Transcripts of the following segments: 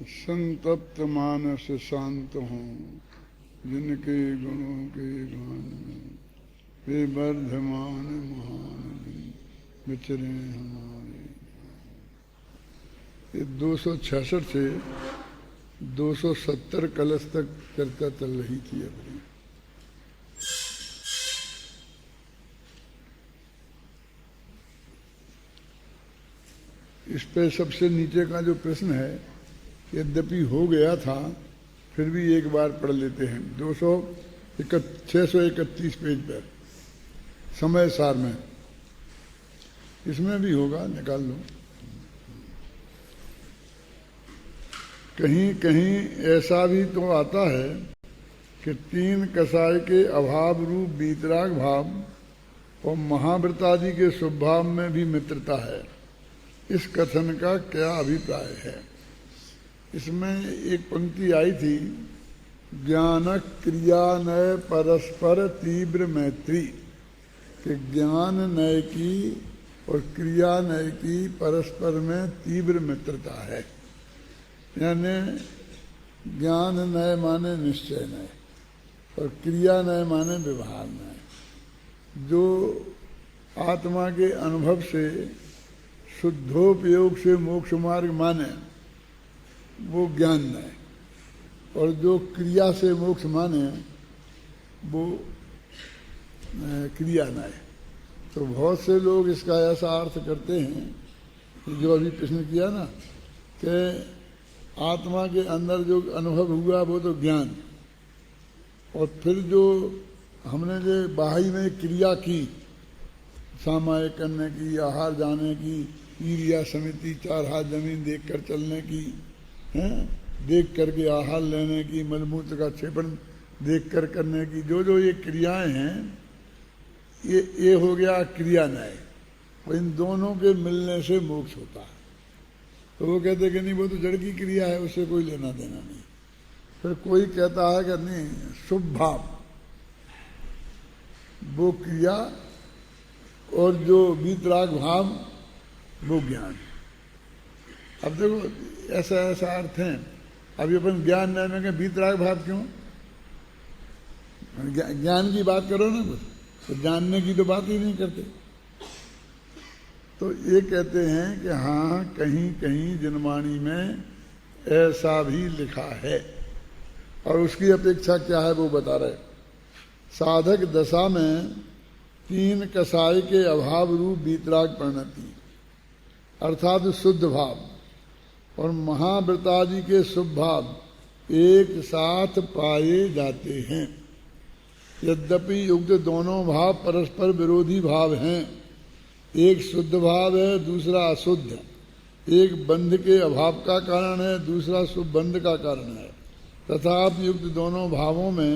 संतप्त मानस शांत हों, जिनके गुणों के गान में वे वर्धमान महान दिन विचरे हमारे। ये 266 से 270 कलश तक चर्चा चल रही थी अपनी। इस पे सबसे नीचे का जो प्रश्न है, यद्यपि हो गया था फिर भी एक बार पढ़ लेते हैं। 631 पेज पर समय सार में, इसमें भी होगा, निकाल लो। कहीं कहीं ऐसा भी तो आता है कि 3 कसाय के अभाव रूप वीतराग भाव और महाव्रतादि के स्वभाव में भी मित्रता है। इस कथन का क्या अभिप्राय है? इसमें एक पंक्ति आई थी, ज्ञान क्रिया नय परस्पर तीव्र मैत्री, कि ज्ञान नय की और क्रिया नय की परस्पर में तीव्र मित्रता है। यानी ज्ञान नय माने निश्चय नय और क्रिया नय माने व्यवहार नय। जो आत्मा के अनुभव से शुद्धोपयोग से मोक्ष मार्ग माने वो ज्ञान नय, और जो क्रिया से मोक्ष माने वो क्रिया नय। तो बहुत से लोग इसका ऐसा अर्थ करते हैं जो अभी प्रश्न किया ना, कि आत्मा के अंदर जो अनुभव हुआ वो तो ज्ञान, और फिर जो हमने जो बाहरी में क्रिया की, सामायिक करने की, आहार जाने की, ईर्या समिति, 4 हाथ जमीन देख कर चलने की, देख करके आहार लेने की, मलमूत्र का क्षेपण देख कर करने की, जो जो ये क्रियाएं हैं, ये हो गया क्रिया न्याय। और इन दोनों के मिलने से मोक्ष होता है। तो वो कहते कि नहीं वो तो जड़ की क्रिया है, उससे कोई लेना देना नहीं। फिर कोई कहता है कि नहीं, शुभ भाव वो क्रिया और जो वीतराग भाव वो ज्ञान। अब देखो ऐसा ऐसा अर्थ है। अभी अपन ज्ञान नय में वीतराग भाव क्यों? ज्ञान की बात करो ना कुछ, तो जानने की तो बात ही नहीं करते। तो ये कहते हैं कि हाँ, कहीं कहीं जिनवाणी में ऐसा भी लिखा है, और उसकी अपेक्षा क्या है वो बता रहे। साधक दशा में 3 कसाय के अभाव रूप वीतराग परिणति अर्थात शुद्ध भाव और महाव्रतादि के शुभ भाव एक साथ पाए जाते हैं। यद्यपि युक्त दोनों भाव परस्पर विरोधी भाव हैं। एक शुद्ध भाव है, दूसरा अशुद्ध। एक बंध के अभाव का कारण है, दूसरा शुभ बंध का कारण है। तथापि युक्त दोनों भावों में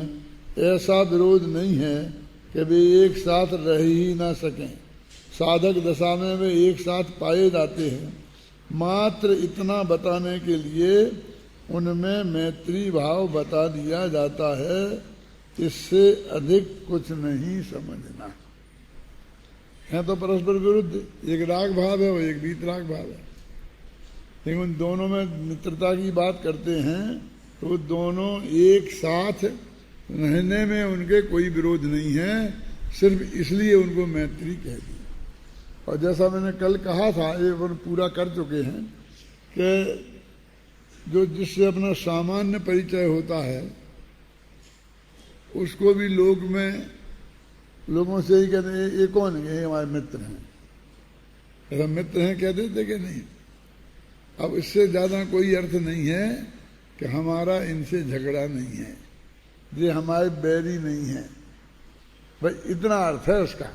ऐसा विरोध नहीं है कि वे एक साथ रह ही ना सकें। साधक दशा में वे एक साथ पाए जाते हैं। मात्र इतना बताने के लिए उनमें मैत्री भाव बता दिया जाता है। इससे अधिक कुछ नहीं समझना है। तो परस्पर विरुद्ध, एक राग भाव है और एक वीतराग भाव है, लेकिन उन दोनों में मित्रता की बात करते हैं। तो दोनों एक साथ रहने में उनके कोई विरोध नहीं है, सिर्फ इसलिए उनको मैत्री कह दी। और जैसा मैंने कल कहा था, ये वो पूरा कर चुके हैं कि जो जिससे अपना सामान्य परिचय होता है उसको भी लोगों से ही कहते हैं ये कौन है, ये हमारे मित्र हैं। ऐसा मित्र हैं कह देते कि नहीं। अब इससे ज्यादा कोई अर्थ नहीं है कि हमारा इनसे झगड़ा नहीं है, ये हमारे बैरी नहीं है, भाई इतना अर्थ है उसका।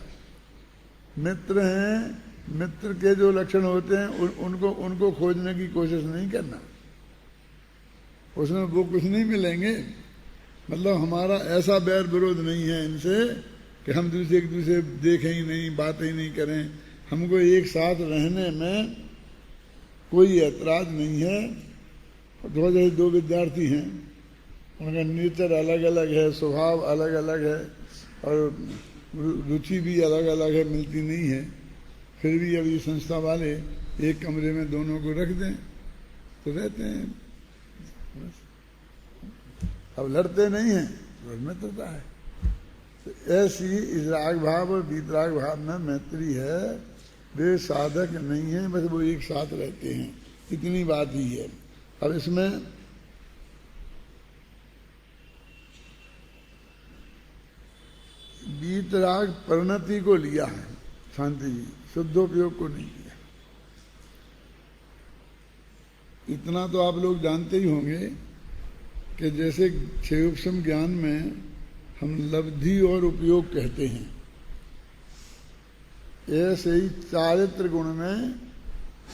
मित्र हैं, मित्र के जो लक्षण होते हैं उनको खोजने की कोशिश नहीं करना, उसमें वो कुछ नहीं मिलेंगे। मतलब हमारा ऐसा बैर विरोध नहीं है इनसे कि हम एक दूसरे देखें ही नहीं, बातें ही नहीं करें। हमको एक साथ रहने में कोई ऐतराज नहीं है। जैसे 2 विद्यार्थी हैं, उनका नेचर अलग अलग है, स्वभाव अलग अलग है और रुचि भी अलग अलग है, मिलती नहीं है। फिर भी अभी संस्था वाले एक कमरे में दोनों को रख दें तो रहते हैं। अब लड़ते नहीं हैं, रोज मित्रता है। तो ऐसी इस राग भाव और वीतराग भाव में मैत्री है। वे साधक नहीं है, बस वो एक साथ रहते हैं, इतनी बात ही है। अब इसमें वीतराग परिणति को लिया है शांति जी, शुद्धोपयोग को नहीं किया। इतना तो आप लोग जानते ही होंगे कि जैसे क्षेयोपशम ज्ञान में हम लब्धि और उपयोग कहते हैं, ऐसे ही चारित्र गुण में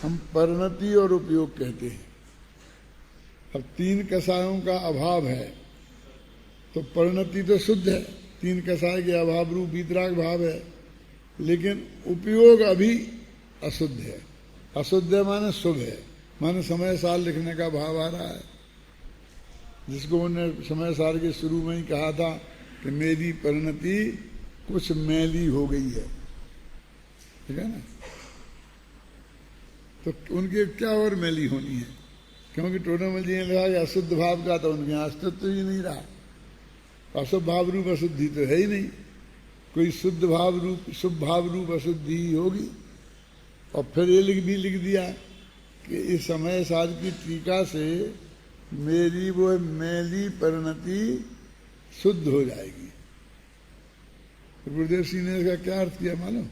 हम परिणति और उपयोग कहते हैं। अब तीन कसायों का अभाव है तो परिणति तो शुद्ध है, तीन कसाय के अभाव रूप वीतराग भाव है, लेकिन उपयोग अभी अशुद्ध है। अशुद्ध है माने शुभ है, माने समय साल लिखने का भाव आ रहा है, जिसको उन्होंने समय साल के शुरू में ही कहा था कि मेरी परिणति कुछ मैली हो गई है, ठीक है ना। तो उनके क्या और मैली होनी है, क्योंकि टोडामल जी ने लिखा कि अशुद्ध भाव का तो उनके यहाँ अस्तित्व ही नहीं रहा। अशुभ भाव रूप अशुद्धि तो है ही नहीं, कोई शुद्ध भाव रूप शुभ भाव रूप अशुद्धि ही होगी। और फिर ये लिख दिया कि इस समय साल की टीका से मेरी वो मैली परिणति शुद्ध हो जाएगी। तो गुरुदेव सिंह ने इसका क्या अर्थ किया मालूम?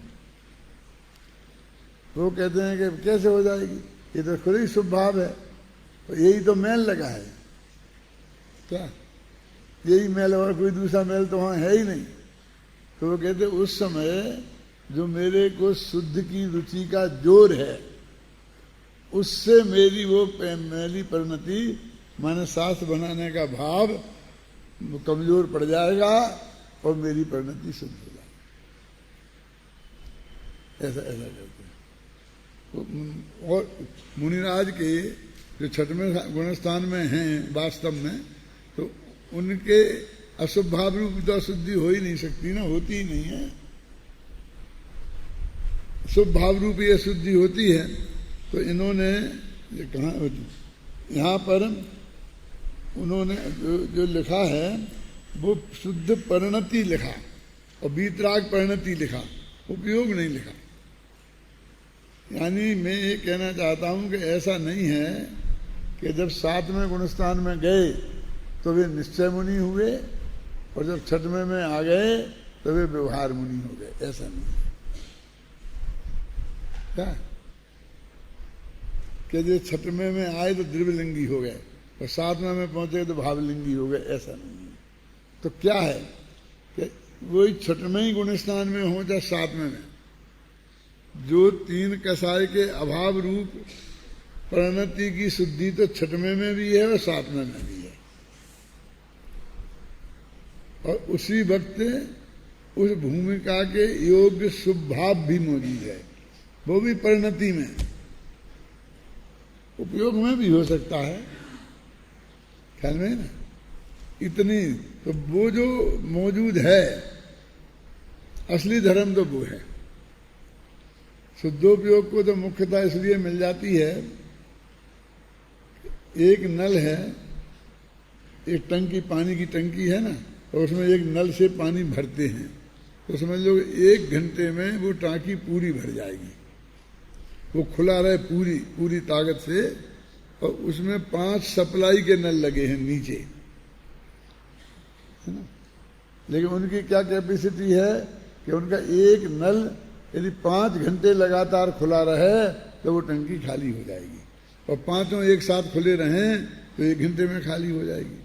वो कहते हैं कि कैसे हो जाएगी, ये तो खुद ही शुभ भाव है, तो यही तो मैल लगा है क्या, यही मैल और कोई दूसरा मैल तो वहां है ही नहीं। तो वो कहते उस समय जो मेरे को शुद्ध की रुचि का जोर है, उससे मेरी वो मैली परिणति माने शास्त्र बनाने का भाव कमजोर पड़ जाएगा और मेरी परिणति शुद्ध हो जाएगी। ऐसा ऐसा करते हैं। और मुनिराज के जो छठवें गुणस्थान में हैं वास्तव में, तो उनके अशुभ भाव रूप तो अशुद्धि हो ही नहीं सकती ना, होती ही नहीं है। शुभ भाव रूप ये अशुद्धि होती है। तो इन्होंने ये कहा, यहाँ पर उन्होंने जो लिखा है वो शुद्ध परिणति लिखा और वीतराग परिणति लिखा, उपयोग नहीं लिखा। यानी मैं ये कहना चाहता हूं कि ऐसा नहीं है कि जब सातवें गुणस्थान में गए तो वे निश्चय मुनि हुए और जब छठवें में आ गए तो वे व्यवहार मुनि हो गए, ऐसा नहीं है क्या कि जो छठवें में आए तो द्रव्यलिंगी हो गए और सातवें में पहुंचे तो भावलिंगी हो गए, ऐसा नहीं है। तो क्या है कि वही छठवें ही गुणस्थान में हो चाहे सातवें में, जो तीन कसाय के अभाव रूप परिणति की शुद्धि तो छठवें में भी है और सातवें में भी है। और उसी वक्त उस भूमिका के योग्य शुभ भाव भी मौजूद है, वो भी परिणति में, उपयोग में भी हो सकता है, ख्याल में ना। इतनी तो वो जो मौजूद है असली धर्म तो वो है। शुद्धोपयोग को तो मुख्यतः इसलिए मिल जाती है, एक नल है, एक टंकी पानी की टंकी है ना, और उसमें एक नल से पानी भरते हैं तो समझ लो 1 घंटे में वो टांकी पूरी भर जाएगी, वो खुला रहे पूरी ताकत से। और उसमें 5 सप्लाई के नल लगे हैं नीचे, है ना। लेकिन उनकी क्या कैपेसिटी है कि उनका एक नल यदि 5 घंटे लगातार खुला रहे तो वो टंकी खाली हो जाएगी, और 5 एक साथ खुले रहें तो 1 घंटे में खाली हो जाएगी।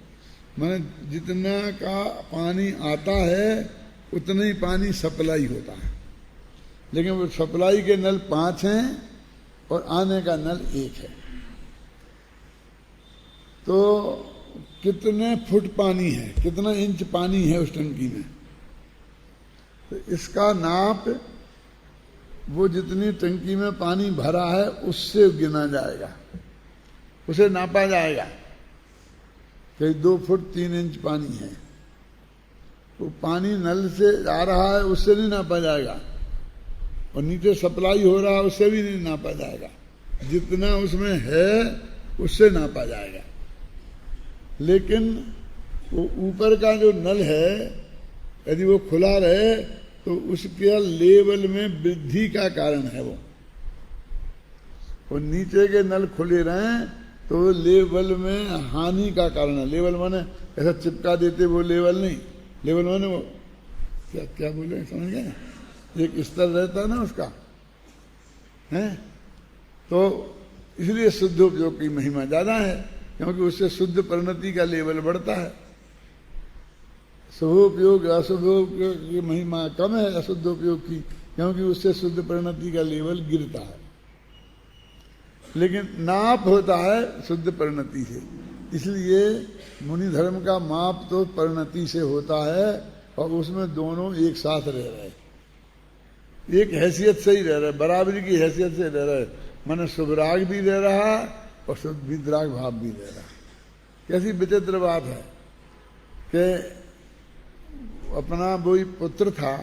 माने जितना का पानी आता है उतना ही पानी सप्लाई होता है, लेकिन वो सप्लाई के नल 5 हैं और आने का नल 1 है। तो कितने फुट पानी है, कितना इंच पानी है उस टंकी में, तो इसका नाप वो जितनी टंकी में पानी भरा है उससे गिना जाएगा, उसे नापा जाएगा कि 2 फुट 3 इंच पानी है। वो पानी नल से आ रहा है उससे नहीं नापा जाएगा, और नीचे सप्लाई हो रहा है उससे भी नहीं नापा जाएगा, जितना उसमें है उससे नापा जाएगा। लेकिन वो ऊपर का जो नल है यदि वो खुला रहे तो उसके लेवल में वृद्धि का कारण है वो नीचे के नल खुले रहें तो लेवल में हानि का कारण है। लेवल माने ऐसा चिपका देते वो लेवल नहीं, लेवल माने वो क्या क्या बोले समझ गए, एक स्तर रहता है ना उसका है। तो इसलिए शुद्ध उपयोग की महिमा ज्यादा है, क्योंकि उससे शुद्ध परिणति का लेवल बढ़ता है। शुभोपयोग अशुभोपयोग की महिमा कम है अशुद्ध उपयोग की, क्योंकि उससे शुद्ध परिणति का लेवल गिरता है। लेकिन नाप होता है शुद्ध परिणति से, इसलिए मुनि धर्म का माप तो परिणति से होता है और उसमें दोनों एक साथ रह रहे, एक हैसियत से ही रह रहे, बराबरी की हैसियत से रह रहे। माने शुभराग भी रह रहा और शुद्ध वितराग भाव भी रह रहा। कैसी विचित्र बात है कि अपना वही पुत्र था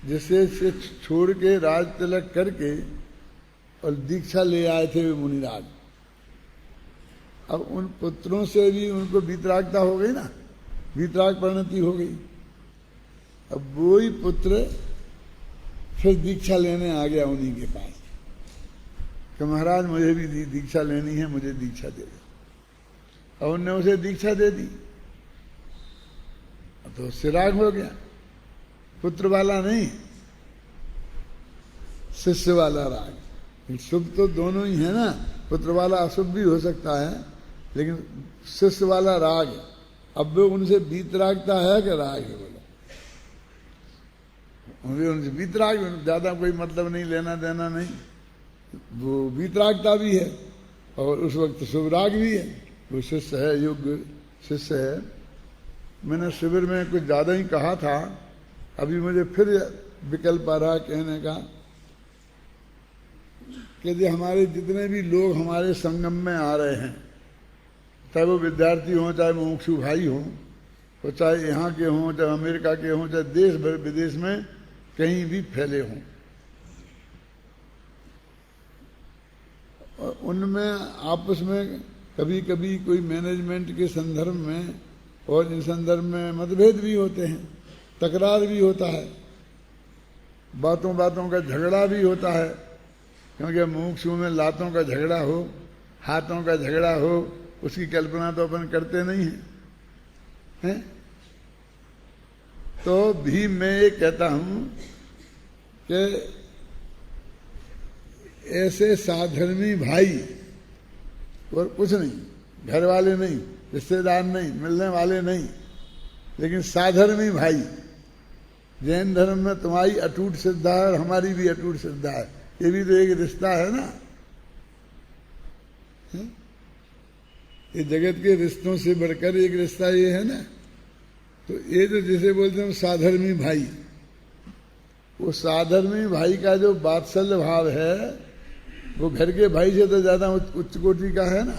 जिसे से छोड़ के राज तिलक करके और दीक्षा ले आए थे वे मुनिराज। अब उन पुत्रों से भी उनको वितरागता हो गई ना, वितराग परिणति हो गई। अब वही पुत्र फिर दीक्षा लेने आ गया उन्हीं के पास कि महाराज मुझे भी दीक्षा लेनी है, मुझे दीक्षा दे दो। और उनने उसे दीक्षा दे दी तो उससे राग हो गया, पुत्र वाला नहीं शिष्य वाला राग। शुभ तो दोनों ही है ना, पुत्र वाला अशुभ भी हो सकता है, लेकिन शिष्य वाला राग। अब वो उनसे वीतरागता है कि राग है, बोला उनसे वीतराग, ज्यादा कोई मतलब नहीं, लेना देना नहीं, वो वीतरागता भी है और उस वक्त शुभ राग भी है। वो शिष्य है, योग्य शिष्य है। मैंने शिविर में कुछ ज्यादा ही कहा था, अभी मुझे फिर विकल्प आ रहा कहने का कि हमारे जितने भी लोग हमारे संगम में आ रहे हैं, चाहे वो विद्यार्थी हों, चाहे मुमुक्षु भाई हों, तो चाहे यहाँ के हों, चाहे अमेरिका के हों, चाहे देश भर विदेश में कहीं भी फैले हों, और उनमें आपस में कभी कभी कोई मैनेजमेंट के संदर्भ में और इन संदर्भ में मतभेद भी होते हैं, तकरार भी होता है, बातों बातों का झगड़ा भी होता है। क्योंकि मुमुक्षु में लातों का झगड़ा हो, हाथों का झगड़ा हो, उसकी कल्पना तो अपन करते नहीं हैं। तो भी मैं ये कहता हूं कि ऐसे साधर्मी भाई और कुछ नहीं, घर वाले नहीं, रिश्तेदार नहीं, मिलने वाले नहीं, लेकिन साधर्मी भाई। जैन धर्म में तुम्हारी अटूट श्रद्धा है और हमारी भी अटूट श्रद्धा है, ये भी तो एक रिश्ता है ना। ये जगत के रिश्तों से बढ़कर एक रिश्ता ये है ना। तो ये जो जिसे बोलते हैं साधर्मी भाई, वो साधर्मी भाई का जो वात्सल्य भाव है वो घर के भाई से तो ज्यादा उच्च कोटि का है ना।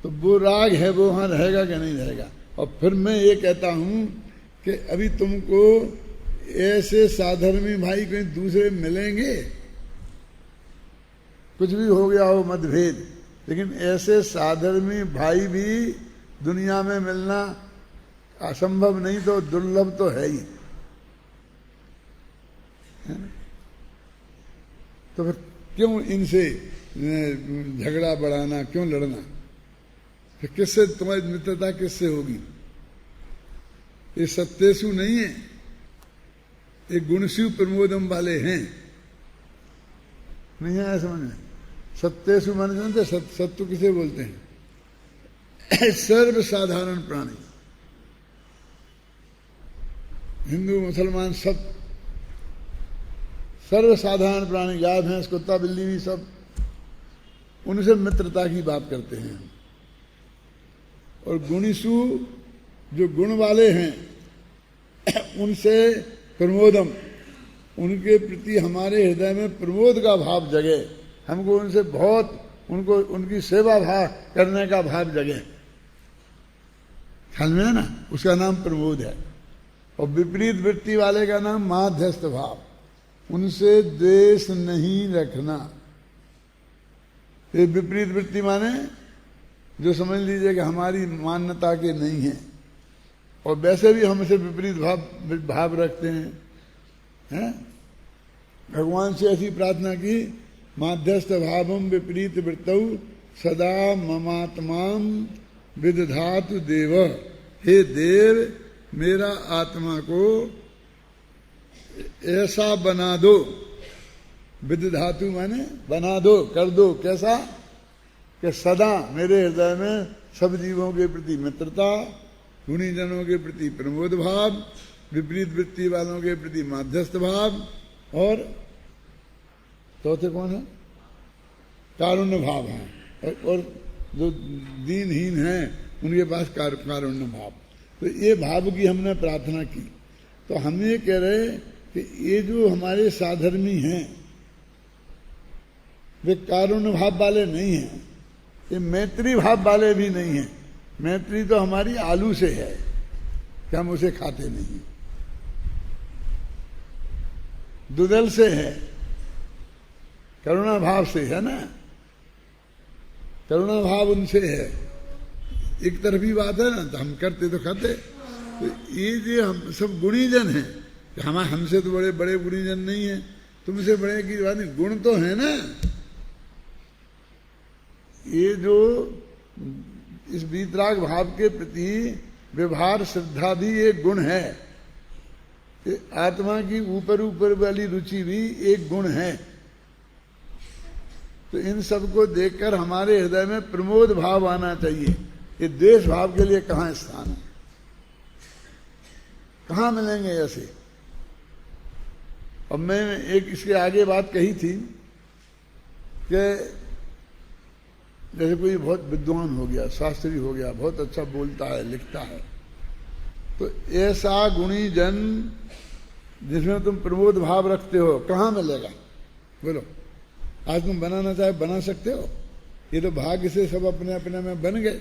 तो वो राग है, वो वहां रहेगा कि नहीं रहेगा। और फिर मैं ये कहता हूं कि अभी तुमको ऐसे साधर्मी भाई कहीं दूसरे मिलेंगे, कुछ भी हो गया हो मतभेद, लेकिन ऐसे साधर्मी भाई भी दुनिया में मिलना असंभव नहीं तो दुर्लभ तो है ही, है ना? तो फिर क्यों इनसे झगड़ा बढ़ाना, क्यों लड़ना? फिर किससे तुम्हारी मित्रता किससे होगी? ये सत्यसु नहीं है, ये गुणशिव प्रमोदम वाले हैं। नहीं आया समझ में? सत्यसु माने जानते, सत्य किसे बोलते हैं? सर्व साधारण प्राणी, हिंदू मुसलमान सब सर्वसाधारण प्राणी, गाय भैंस कुत्ता बिल्ली भी सब, उनसे मित्रता की बात करते हैं। और गुणिसु जो गुण वाले हैं उनसे प्रमोदम, उनके प्रति हमारे हृदय में प्रमोद का भाव जगे, हमको उनसे बहुत, उनको उनकी सेवा भाव करने का भाव जगे। ख्याल में है ना? उसका नाम प्रमोद है। और विपरीत वृत्ति वाले का नाम माध्यस्थ भाव, उनसे द्वेष नहीं रखना। ये विपरीत वृत्ति माने जो समझ लीजिए कि हमारी मान्यता के नहीं है, और वैसे भी हमसे विपरीत भाव रखते हैं? भगवान से ऐसी प्रार्थना की, माध्यस्थ भावम विपरीत वृत्तौ सदा ममात्माम विदधातु देव। हे देव, मेरा आत्मा को ऐसा बना दो। विदधातु माने बना दो, कर दो। कैसा? कि सदा मेरे हृदय में सब जीवों के प्रति मित्रता, गुणीजनों के प्रति प्रमोद भाव, विपरीत वृत्ति वालों के प्रति माध्यस्थ भाव, और चौथे कौन है? कारुण्य भाव है। और जो दीनहीन हैं उनके पास कारुण्य भाव। तो ये भाव की हमने प्रार्थना की। तो हम ये कह रहे कि ये जो हमारे साधर्मी हैं वे कारुण्य भाव वाले नहीं हैं, ये मैत्री भाव वाले भी नहीं हैं। मैत्री तो हमारी आलू से है कि हम उसे खाते नहीं, दुदल से है, करुणा भाव से है ना, करुणा भाव उनसे है। एक तरफी बात है ना, तो हम करते तो खाते। तो ये जो हम सब गुणीजन हैं, हमसे तो बड़े बड़े गुणीजन नहीं है, तुमसे बड़े की बात नहीं, गुण तो है ना। ये जो इस वीतराग भाव के प्रति व्यवहार श्रद्धा भी एक गुण है, आत्मा की ऊपर ऊपर वाली रुचि भी एक गुण है। तो इन सबको देखकर हमारे हृदय में प्रमोद भाव आना चाहिए। ये द्वेष भाव के लिए कहाँ स्थान है? कहाँ मिलेंगे ऐसे? अब मैं एक इसके आगे बात कही थी कि जैसे कोई बहुत विद्वान हो गया, शास्त्री हो गया, बहुत अच्छा बोलता है, लिखता है, तो ऐसा गुणी जन जिसमें तुम प्रमोद भाव रखते हो कहाँ मिलेगा? बोलो। आज तुम बनाना चाहे बना सकते हो? ये तो भाग्य से सब अपने अपने में बन गए,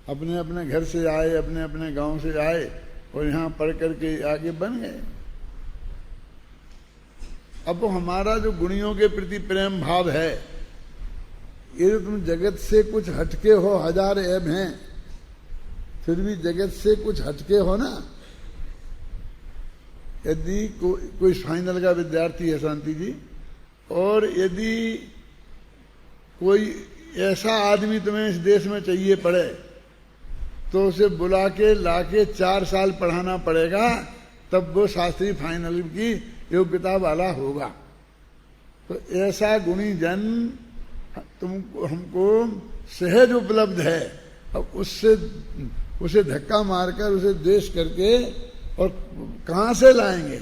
अपने अपने घर से आए, अपने अपने गांव से आए और यहाँ पढ़ करके आगे बन गए। अब तो हमारा जो गुणियों के प्रति प्रेम भाव है, ये जो तुम जगत से कुछ हटके हो, हजार ऐब हैं, फिर भी जगत से कुछ हटके हो ना। यदि कोई फाइनल का विद्यार्थी है शांति जी, और यदि कोई ऐसा आदमी तुम्हें इस देश में चाहिए पड़े, तो उसे बुला के लाके 4 साल पढ़ाना पड़ेगा, तब वो शास्त्री फाइनल की योग्यता वाला होगा। तो ऐसा गुणी जन तुमको हमको सहज उपलब्ध है। अब उसे धक्का मारकर उसे द्वेष करके और कहां से लाएंगे?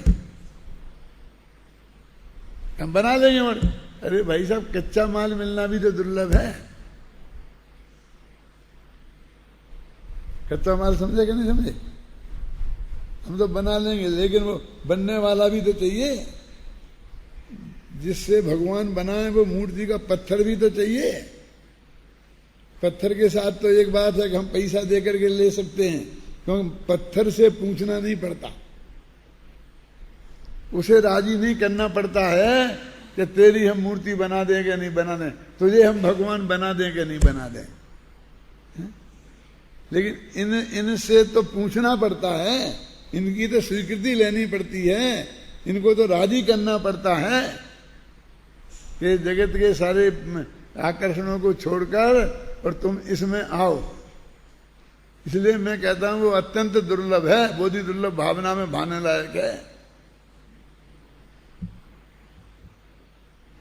हम बना लेंगे। और अरे भाई साहब, कच्चा माल मिलना भी तो दुर्लभ है। कच्चा माल समझे कि नहीं समझे? हम तो बना लेंगे, लेकिन वो बनने वाला भी तो चाहिए। जिससे भगवान बनाए वो मूर्ति का पत्थर भी तो चाहिए। पत्थर के साथ तो एक बात है कि हम पैसा देकर के ले सकते हैं, क्योंकि पत्थर से पूछना नहीं पड़ता, उसे राजी नहीं करना पड़ता है कि तेरी हम मूर्ति बना देंगे नहीं बना दें, तुझे हम भगवान बना देंगे नहीं बना दें। लेकिन इनसे तो पूछना पड़ता है, इनकी तो स्वीकृति लेनी पड़ती है, इनको तो राजी करना पड़ता है कि जगत के सारे आकर्षणों को छोड़कर और तुम इसमें आओ। इसलिए मैं कहता हूं वो अत्यंत दुर्लभ है, बोधि दुर्लभ भावना में भाने लायक है।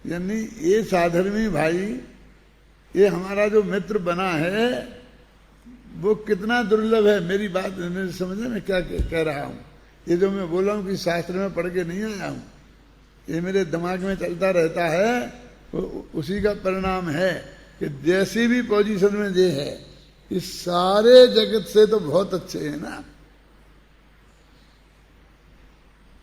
यानी ये साधर्मी भाई, ये हमारा जो मित्र बना है वो कितना दुर्लभ है। मेरी बात मेरे समझे मैं क्या कह रहा हूं? ये जो मैं बोला हूं कि शास्त्र में पढ़ के नहीं आया हूं, ये मेरे दिमाग में चलता रहता है, उसी का परिणाम है कि जैसी भी पोजीशन में ये है, इस सारे जगत से तो बहुत अच्छे हैं ना।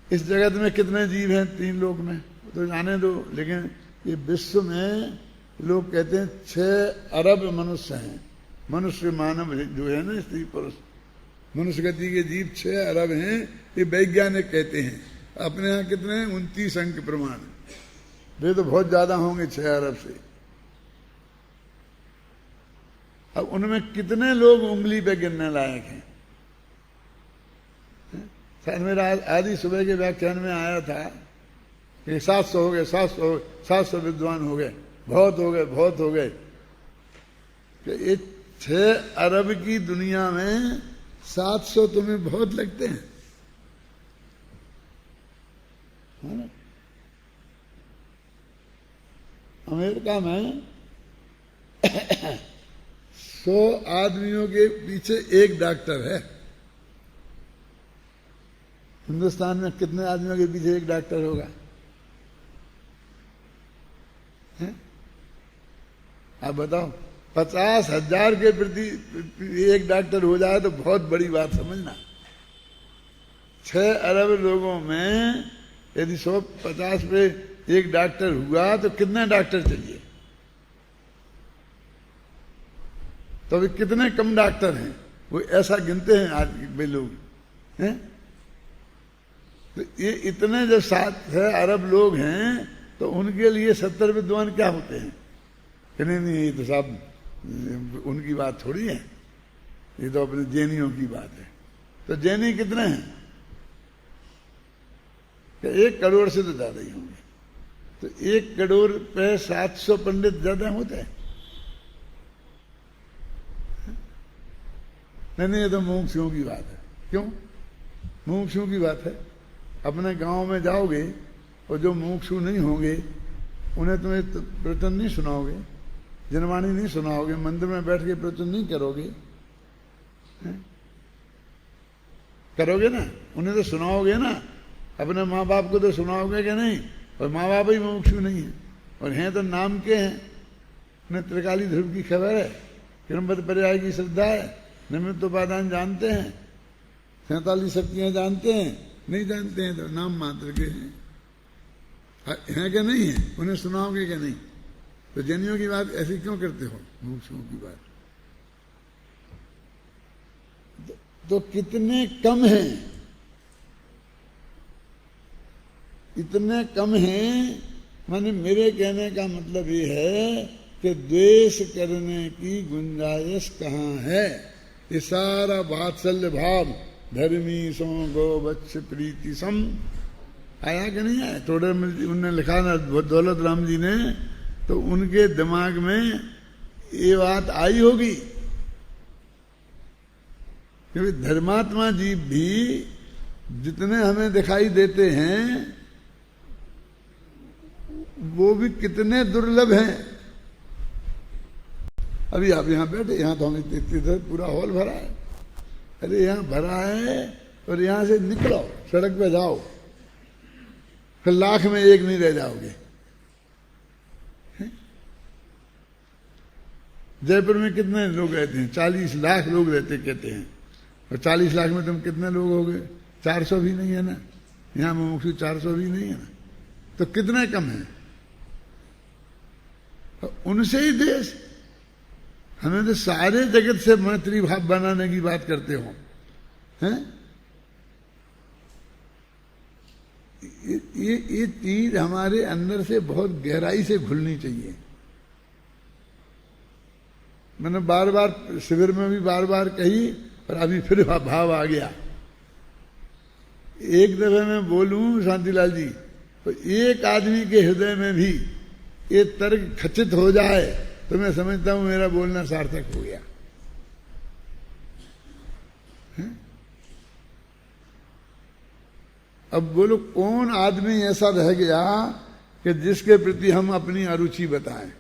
इस जगत में कितने जीव हैं? 3 लोक में तो जाने दो, लेकिन ये विश्व में लोग कहते हैं 6 अरब मनुष्य हैं। मनुष्य मानव जो है ना, स्त्री पुरुष मनुष्य गति के जीव 6 अरब हैं, ये वैज्ञानिक कहते हैं। अपने यहाँ कितने हैं? 29 अंक प्रमाण। वे तो बहुत ज्यादा होंगे 6 अरब से। अब उनमें कितने लोग उंगली पे गिनने लायक हैं? शायद मेरा आदि सुबह के व्याख्यान में आया था कि 700 हो गए, 700 विद्वान हो गए, बहुत हो गए, बहुत हो गए। कि ये 6 अरब की दुनिया में 700 तुम्हें बहुत लगते हैं, है ना? अमेरिका में 100 आदमियों के पीछे एक डॉक्टर है। हिंदुस्तान में कितने आदमियों के पीछे एक डॉक्टर होगा? आप बताओ। 50,000 के प्रति एक डॉक्टर हो जाए तो बहुत बड़ी बात समझना। 6 अरब लोगों में यदि 150 पे एक डॉक्टर हुआ तो कितने डॉक्टर चाहिए? तो अभी कितने कम डॉक्टर हैं? वो ऐसा गिनते हैं आज के लोग हैं। तो ये इतने जो 7 अरब लोग हैं तो उनके लिए 70 विद्वान क्या होते हैं? कि नहीं, ये तो साहब उनकी बात थोड़ी है, ये तो अपने जैनियों की बात है। तो जैनी कितने हैं? कि 1 करोड़ से तो ज्यादा ही होंगे। तो 1 करोड़ पे 700 पंडित ज्यादा होते हैं? नहीं, ये तो मुमुक्षुओं की बात है। क्यों मुमुक्षुओं की बात है? अपने गांव में जाओगे और जो मुमुक्षु नहीं होंगे उन्हें तुम्हें प्रवचन नहीं सुनाओगे, जनवाणी नहीं सुनाओगे, मंदिर में बैठ के प्रवचन नहीं करोगे, करोगे ना? उन्हें तो सुनाओगे ना। अपने माँ बाप को तो सुनाओगे कि नहीं? और माँ बाप ही मुमुक्षु नहीं है, और हैं तो नाम के हैं। उन्हें त्रिकाली ध्रुव की खबर है, क्रमबद्ध पर्याय की श्रद्धा है, निमित्त उपादान जानते हैं, 47 शक्तियां जानते हैं? नहीं जानते हैं तो नाम मात्र के हैं कि नहीं है? उन्हें सुनाओगे कि नहीं? तो जैनियों की बात ऐसी क्यों करते हो? मुमुक्षुओं की बात तो कितने कम हैं, इतने कम हैं। माने मेरे कहने का मतलब ये है कि द्वेष करने की गुंजाइश कहाँ है? ये सारा वात्सल्य भाव, धर्मी सो गो वत्स प्रीति सम, आया कि नहीं आया? थोड़े उनने लिखा ना दौलत राम जी ने, तो उनके दिमाग में ये बात आई होगी। क्योंकि धर्मात्मा जीव भी जितने हमें दिखाई देते हैं वो भी कितने दुर्लभ हैं। अभी आप यहां बैठे, यहां तो हम इधर पूरा हॉल भरा है। अरे यहां भरा है और यहां से निकलो, सड़क पे जाओ, फिर 1,00,000 में 1 नहीं रह जाओगे। जयपुर में कितने लोग रहते हैं? 40 लाख लोग रहते कहते हैं। और 40 लाख में तुम कितने लोग हो गए? 400 भी नहीं है ना। यहां मुमुक्षु 400 भी नहीं है ना। तो कितने कम है? उनसे ही देश। हमें तो सारे जगत से मैत्री भाव बनाने की बात करते हो, हैं? ये चीज हमारे अंदर से बहुत गहराई से घुलनी चाहिए। मैंने बार बार शिविर में भी बार बार कही, और अभी फिर भाव आ गया। एक दफे मैं बोलूं शांतिलाल जी, तो एक आदमी के हृदय में भी ये तर्क खचित हो जाए तो मैं समझता हूं मेरा बोलना सार्थक हो गया। अब बोलो, कौन आदमी ऐसा रह गया कि जिसके प्रति हम अपनी अरुचि बताएं?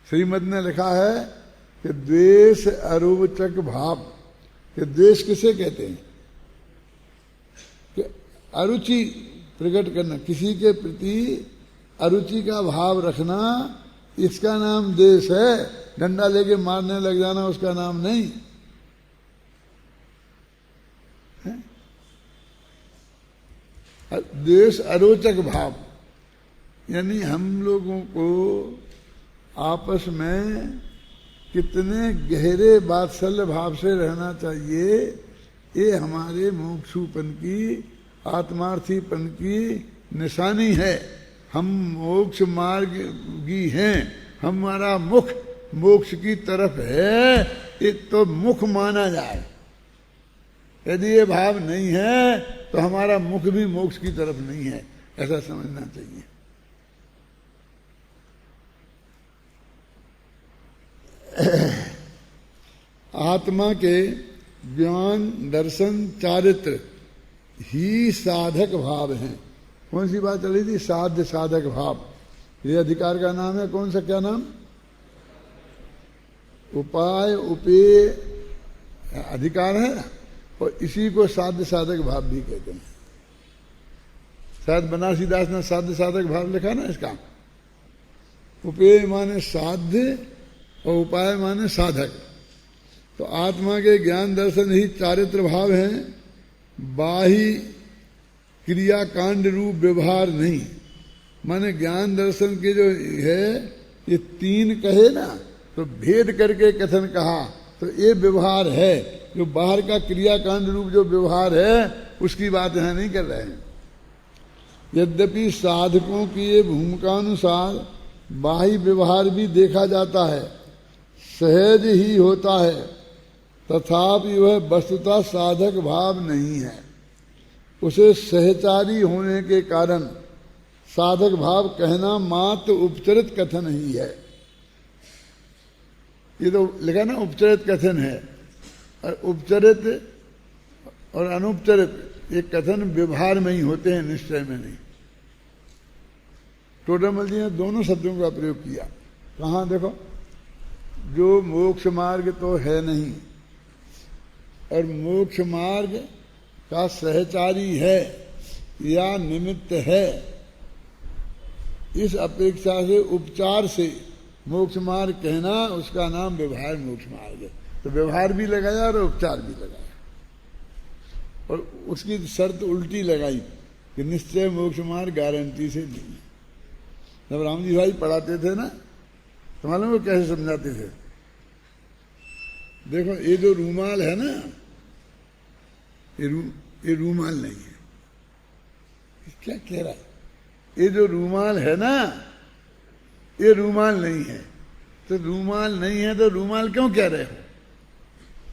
श्रीमद ने लिखा है कि द्वेष अरोचक भाव। कि द्वेष किसे कहते हैं? कि अरुचि प्रकट करना, किसी के प्रति अरुचि का भाव रखना, इसका नाम द्वेष है। डंडा लेके मारने लग जाना उसका नाम नहीं है। द्वेष अरोचक भाव, यानी हम लोगों को आपस में कितने गहरे वात्सल्य भाव से रहना चाहिए, ये हमारे मोक्षुपन की, आत्मार्थीपन की निशानी है। हम मोक्ष मार्गी हैं, हमारा मुख मोक्ष की तरफ है, ये तो मुख माना जाए। यदि ये भाव नहीं है तो हमारा मुख भी मोक्ष की तरफ नहीं है, ऐसा समझना चाहिए। आत्मा के ज्ञान दर्शन चारित्र ही साधक भाव हैं। कौन सी बात चली थी? साध्य साधक भाव। ये अधिकार का नाम है। कौन सा, क्या नाम? उपाय उपेय अधिकार है ना, और इसी को साध्य साधक भाव भी कहते हैं। शायद बनारसी दास ने साध्य साधक भाव लिखा ना इसका। उपेय माने साध्य और उपाय माने साधक। तो आत्मा के ज्ञान दर्शन ही चारित्र भाव हैं, बाही क्रिया कांड रूप व्यवहार नहीं। माने ज्ञान दर्शन के जो है ये तीन कहे ना, तो भेद करके कथन कहा, तो ये व्यवहार है। जो बाहर का क्रियाकांड रूप जो व्यवहार है उसकी बात यहां नहीं कर रहे हैं। यद्यपि साधकों की ये भूमिकानुसार बाह्य व्यवहार भी देखा जाता है, सहज ही होता है, तथापि वह वस्तुतः साधक भाव नहीं है। उसे सहचारी होने के कारण साधक भाव कहना मात्र उपचरित कथन ही है। ये तो लिखा ना उपचरित कथन है, और उपचरित और अनुपचरित ये कथन व्यवहार में ही होते हैं, निश्चय में नहीं। टोडरमल जी ने दोनों शब्दों का प्रयोग किया। कहाँ देखो, जो मोक्ष मार्ग तो है नहीं और मोक्ष मार्ग का सहचारी है या निमित्त है, इस अपेक्षा से उपचार से मोक्ष मार्ग कहना, उसका नाम व्यवहार मोक्ष मार्ग है। तो व्यवहार भी लगाया और उपचार भी लगाया, और उसकी शर्त उल्टी लगाई कि निश्चय मोक्ष मार्ग गारंटी से नहीं। जब राम जी भाई पढ़ाते थे ना, तो मालूम वो कैसे समझाते थे? देखो, ये जो रूमाल है ना, ये रूमाल नहीं है। क्या कह रहा है? ये जो रूमाल है ना, ये रूमाल नहीं है। तो रूमाल नहीं है तो रूमाल क्यों कह रहे हो?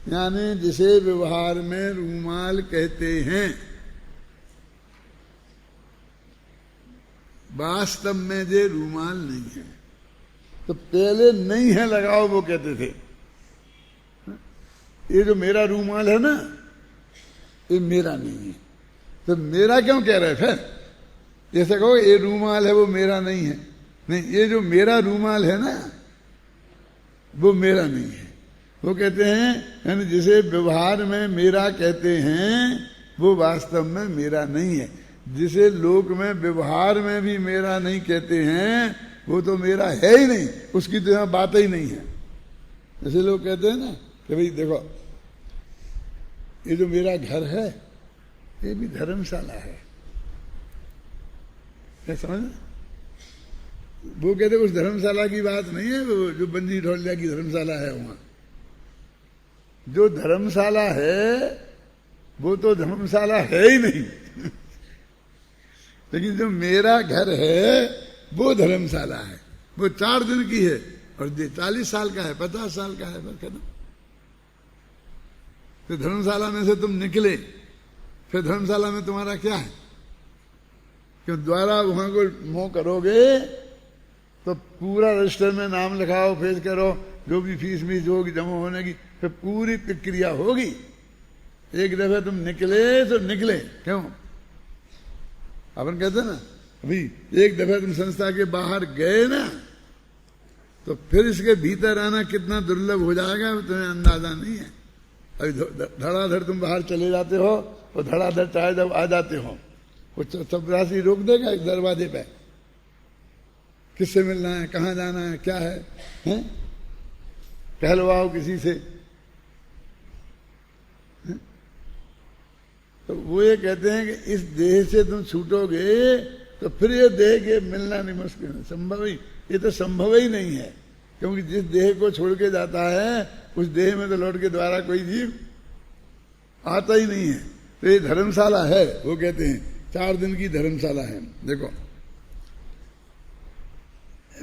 यानी जिसे व्यवहार में रूमाल कहते हैं, वास्तव में जे रूमाल नहीं है। तो पहले नहीं है लगाओ, वो कहते थे। ये जो मेरा रूमाल है ना, ये मेरा नहीं है। तो मेरा क्यों कह रहे फिर? जैसे कहो ये रूमाल है वो मेरा नहीं है। नहीं, ये जो मेरा रूमाल है ना, वो मेरा नहीं है। वो कहते हैं, यानी जिसे व्यवहार में मेरा कहते हैं वो वास्तव में मेरा नहीं है। जिसे लोक में व्यवहार में भी मेरा नहीं कहते हैं, वो तो मेरा है ही नहीं, उसकी तो यहां बात ही नहीं है। जैसे लोग कहते हैं ना कि भाई देखो, ये जो मेरा घर है ये भी धर्मशाला है। क्या समझ? वो कहते उस धर्मशाला की बात नहीं है, वो जो बंजी ढोलिया की धर्मशाला है वहां। जो धर्मशाला है वो तो धर्मशाला है ही नहीं। लेकिन जो मेरा घर है वो धर्मशाला है। वो 4 दिन की है और 40 साल का है, 50 साल का है। पर तो धर्मशाला में से तुम निकले, फिर धर्मशाला में तुम्हारा क्या है? क्यों द्वारा वहां को मोह करोगे तो पूरा रजिस्टर में नाम लिखाओ, फेस करो, जो भी फीस वीस होगी जमा होने की, फिर पूरी प्रक्रिया होगी। एक दफे तुम निकले तो निकले। क्यों? अपन कहते ना, अभी एक दफे तुम संस्था के बाहर गए ना, तो फिर इसके भीतर आना कितना दुर्लभ हो जाएगा तुम्हें अंदाजा नहीं है। अभी धड़ाधड़ तुम बाहर चले जाते हो और धड़ाधड़ चाहे जब आ जाते हो, वो चपरासी रोक देगा एक दरवाजे पे, किससे मिलना है, कहाँ जाना है, क्या है, हैं? कहलवाओ किसी से। तो वो ये कहते हैं कि इस देह से तुम छूटोगे तो फिर ये देह के मिलना नहीं मुश्किल है, संभव ही, ये तो संभव ही नहीं है। क्योंकि जिस देह को छोड़ के जाता है उस देह में तो लौट के द्वारा कोई जीव आता ही नहीं है। तो ये धर्मशाला है, वो कहते हैं 4 दिन की धर्मशाला है। देखो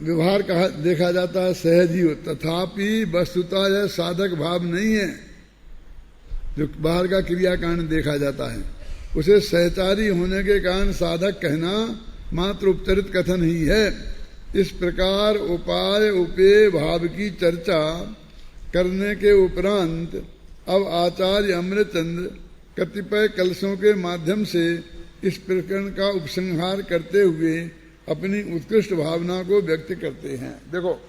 व्यवहार कहा देखा जाता है सहज ही हो, तथापि वस्तुतः यह साधक भाव नहीं है। जो बाहर का क्रियाकांड देखा जाता है उसे सहचारी होने के कारण साधक कहना मात्र उपचरित कथन ही है। इस प्रकार उपाय उपेय भाव की चर्चा करने के उपरांत अब आचार्य अमृतचंद्र कतिपय कलशों के माध्यम से इस प्रकरण का उपसंहार करते हुए अपनी उत्कृष्ट भावना को व्यक्त करते हैं। देखो,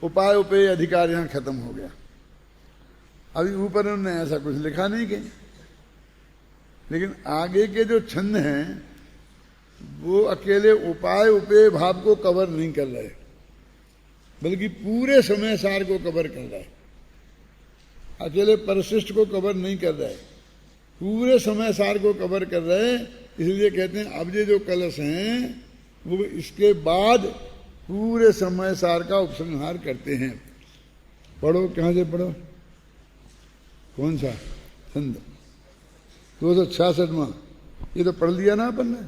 उपाय उपेय अधिकार यहां खत्म हो गया। अभी ऊपर उन्होंने ऐसा कुछ लिखा नहीं कहीं, लेकिन आगे के जो छंद हैं वो अकेले उपाय उपेय भाव को कवर नहीं कर रहे, बल्कि पूरे समय सार को कवर कर रहा है। अकेले परिशिष्ट को कवर नहीं कर रहा है, पूरे समय सार को कवर कर रहे हैं। इसलिए कहते हैं अब ये जो कलश हैं वो इसके बाद पूरे समय सार का उपसंहार करते हैं। पढ़ो, कहां से पढ़ो, कौन सा छंद? 266वां। ये तो पढ़ लिया ना अपन ने।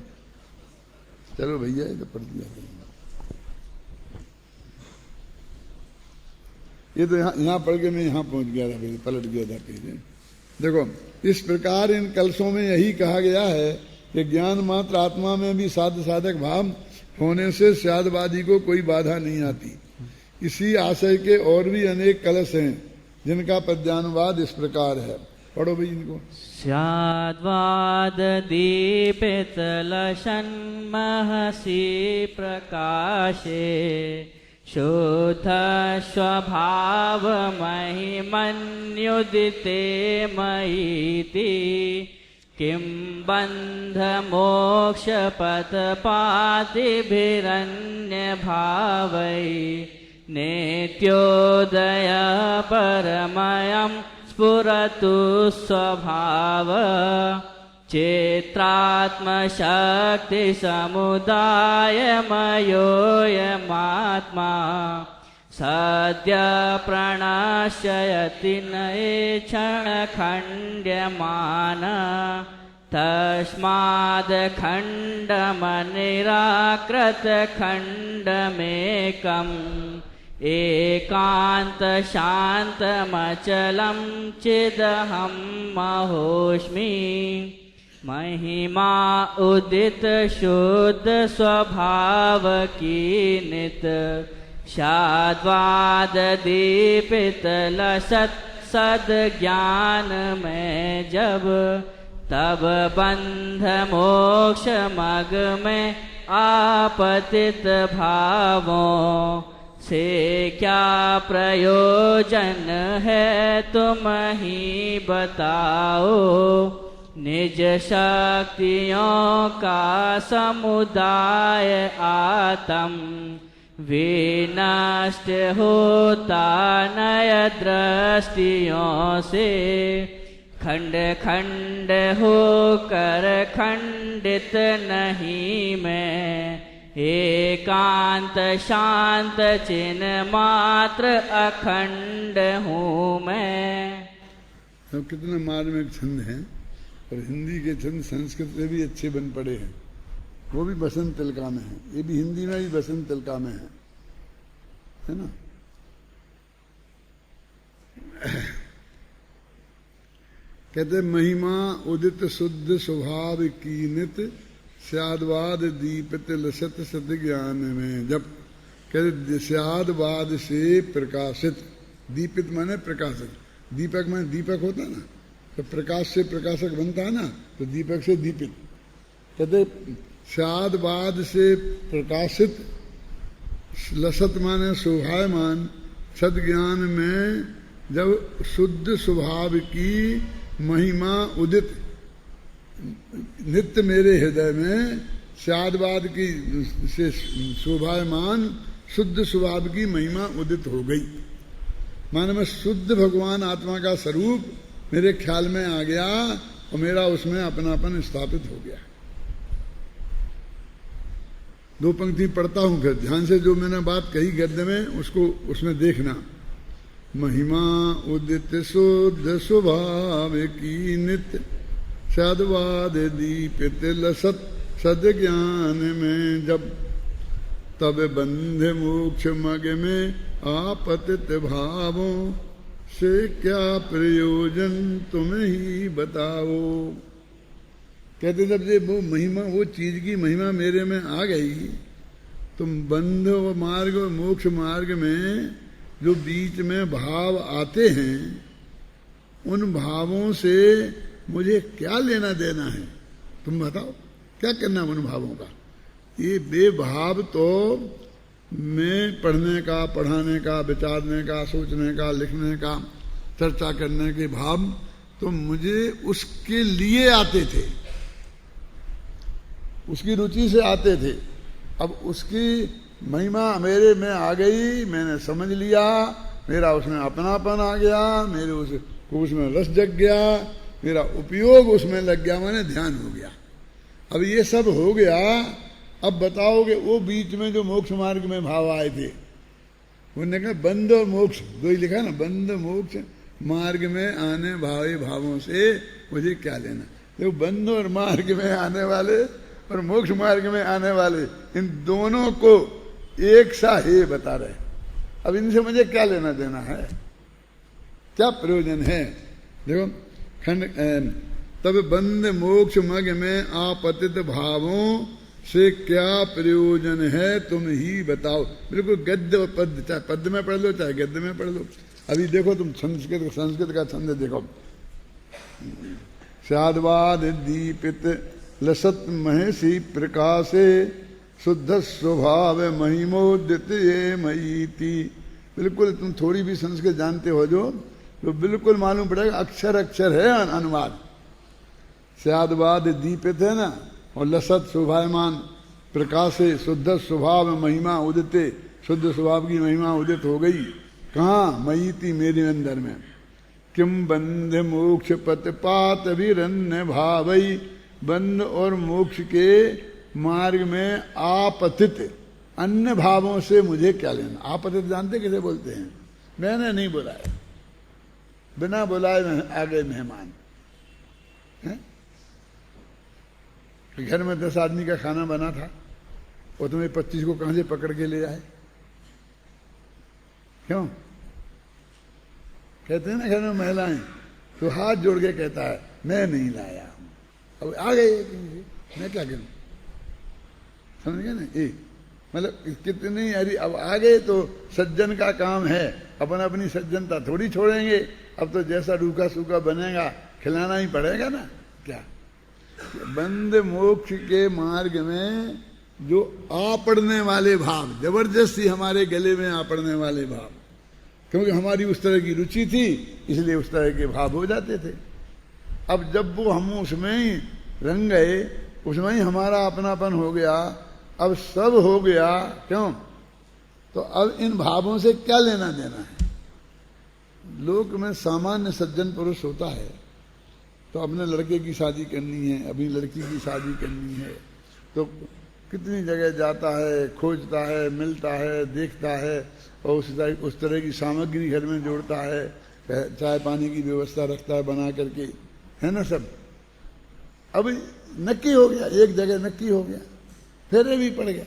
चलो भैया, ये तो पढ़ लिया। ये तो यहाँ पढ़ के मैं यहाँ पहुंच गया था, फिर पलट गया था पहले। देखो, इस प्रकार इन कलशों में यही कहा गया है कि ज्ञान मात्र आत्मा में भी साध्य साधक भाव होने से स्यादवादी को कोई बाधा नहीं आती। इसी आशय के और भी अनेक कलश हैं जिनका पद्यानुवाद इस प्रकार है। पढ़ो भाई इनको। स्याद्वाद दीपित लशन महसी प्रकाशे शुद्ध स्वभाव महिमन्युदिते मयीति किं बंध मोक्ष पथ पातिभिरन्य भावै नेत्योदय परमयम् स्फुरतु स्वभाव चेत्रात्मशक्ति समुदायमयोऽयमात्मा सद्य प्रणश्यति क्षणखण्ड्यमान तस्माद् खण्डमनिराकृतखण्डमेकम् एकांत शांतमचलं चिदहं महोस्मि महिमा उदित शुद्ध स्वभाव की नित शाद्वाद दीपित लसत सद ज्ञान में जब तब बंध मोक्ष मग में आपतित भावों से क्या प्रयोजन है तुम ही बताओ। निज शक्तियों का समुदाय आत्म विनष्ट होता नय दृष्टियों से खंड खंड होकर खंडित नहीं मैं एकांत शांत चिन्ह मात्र अखंड हूँ मैं। तो कितने मार्मिक छंद हैं, और हिंदी के छंद संस्कृत से भी अच्छे बन पड़े हैं। वो भी बसंत तिलका में है, ये भी हिंदी में भी बसंत तिलका में है ना। कहते महिमा उदित शुद्ध स्वभाव की नित स्यादवाद दीपित लसत सद ज्ञान में जब। कहते स्यादवाद से प्रकाशित, दीपित माने प्रकाशित, दीपक माने दीपक होता ना, तो प्रकाश से प्रकाशक बनता है ना, तो दीपक से दीपित। कहते स्यादवाद से प्रकाशित, लसत माने शोभायमान, सद्ज्ञान में जब शुद्ध स्वभाव की महिमा उदित नित्य मेरे हृदय में स्यादवाद की से शोभायमान शुद्ध स्वभाव की महिमा उदित हो गई। माने मैं शुद्ध भगवान आत्मा का स्वरूप मेरे ख्याल में आ गया और मेरा उसमें अपनापन स्थापित हो गया। दो पंक्ति पढ़ता हूं, फिर ध्यान से जो मैंने बात कही गद्य में उसको उसमें देखना। महिमा उदित शुद्ध स्वभाव की नित्य सद्वाद दीपित लसत सद ज्ञान में जब। तब बंध मोक्ष मग में आपतित भावों से क्या प्रयोजन तुम ही बताओ। कहते जब ये वो महिमा, वो चीज की महिमा मेरे में आ गई, तुम बंध और मार्ग और मोक्ष मार्ग में जो बीच में भाव आते हैं, उन भावों से मुझे क्या लेना देना है, तुम बताओ क्या करना उन भावों का। ये बेभाव तो मैं पढ़ने का, पढ़ाने का, विचारने का, सोचने का, लिखने का, चर्चा करने के भाव तो मुझे उसके लिए आते थे, उसकी रुचि से आते थे। अब उसकी महिमा मेरे में आ गई, मैंने समझ लिया, मेरा उसमें अपनापन आ गया, मेरे उसमें रस जग गया, मेरा उपयोग उसमें लग गया, मैंने ध्यान हो गया। अब ये सब हो गया, अब बताओ कि वो बीच में जो मोक्ष मार्ग में भाव आए थे, उन्होंने कहा बंध और मोक्ष, दो ही लिखा ना, बंध मोक्ष मार्ग में आने भावे भावों से मुझे क्या लेना। तो बंध और मार्ग में आने वाले और मोक्ष मार्ग में आने वाले, इन दोनों को एक सा ही बता रहे। अब इनसे मुझे क्या लेना देना है, क्या प्रयोजन है। देखो खंड, तब बंध मोक्ष मग में आपतित भावों से क्या प्रयोजन है तुम ही बताओ। बिल्कुल गद्य और पद्य, चाहे पद्य में पढ़ लो चाहे गद्य में पढ़ लो। अभी देखो तुम संस्कृत का छंद देखो, स्याद्वाद दीपित लसत महसी प्रकाशे शुद्ध स्वभाव महिमोदित ये मयीति। बिल्कुल तुम थोड़ी भी संस्कृत जानते हो जो तो बिल्कुल मालूम पड़ेगा, अक्षर अक्षर है अनुवाद। स्याद्वाद दीपित है ना, और लसत शोभायमान प्रकाशे शुद्ध स्वभाव महिमा उदिते, शुद्ध स्वभाव की महिमा उदित हो गई। कहाँ? मयीति, मेरे अंदर में। किम बंध मोक्ष पतपात विरन्य भावई, बंध और मोक्ष के मार्ग में आपतित अन्य भावों से मुझे क्या लेना। आपतित जानते किसे बोलते हैं? मैंने नहीं बुलाया, बिना बुलाए आ गए मेहमान है? घर में 10 आदमी का खाना बना था, और तुम्हें 25 को कहां से पकड़ के ले आए? क्यों? कहते हैं ना घर में महिलाएं, तो हाथ जोड़ के कहता है मैं नहीं लाया हूं। अब आ गए, मैं क्या करूं? समझ गए ना? मतलब कितनी अरे अब आ गए तो सज्जन का काम है, अपन अपनी सज्जनता थोड़ी छोड़ेंगे। अब तो जैसा रूखा सूखा बनेगा खिलाना ही पड़ेगा ना। क्या बंद मोक्ष के मार्ग में जो आ पड़ने वाले भाव, जबरदस्ती हमारे गले में आ पड़ने वाले भाव, क्योंकि हमारी उस तरह की रुचि थी इसलिए उस तरह के भाव हो जाते थे। अब जब वो हम उसमें ही रंग गए, उसमें ही हमारा अपनापन हो गया, अब सब हो गया। क्यों? तो अब इन भावों से क्या लेना देना है। लोक में सामान्य सज्जन पुरुष होता है तो अपने लड़के की शादी करनी है, अपनी लड़की की शादी करनी है, तो कितनी जगह जाता है, खोजता है, मिलता है, देखता है, और उस तरह की सामग्री घर में जोड़ता है, चाय पानी की व्यवस्था रखता है बना करके, है ना सब। अब नक्की हो गया, एक जगह नक्की हो गया, फेरे भी पड़ गया।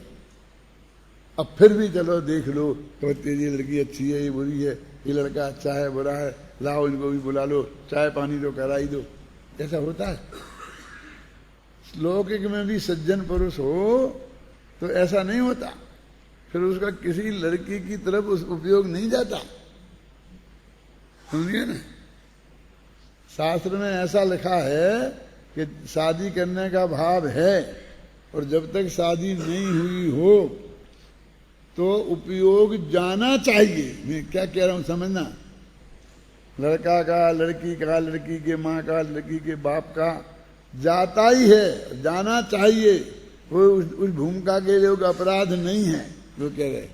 अब फिर भी चलो देख लो, तो तेरी लड़की अच्छी है, ये बुरी है, ये लड़का अच्छा है, बुरा है, लाओ इनको भी बुला लो, चाय पानी तो करा ही दो। ऐसा होता है। लौकिक में भी सज्जन पुरुष हो तो ऐसा नहीं होता, फिर उसका किसी लड़की की तरफ उस उपयोग नहीं जाता। समझिए ना, शास्त्र में ऐसा लिखा है कि शादी करने का भाव है, और जब तक शादी नहीं हुई हो तो उपयोग जाना चाहिए। मैं क्या कह रहा हूं समझना, लड़का का, लड़की का, लड़की के माँ का, लड़की के बाप का जाता ही है, जाना चाहिए। वो उस भूमिका के लिए अपराध नहीं है, वो कह रहे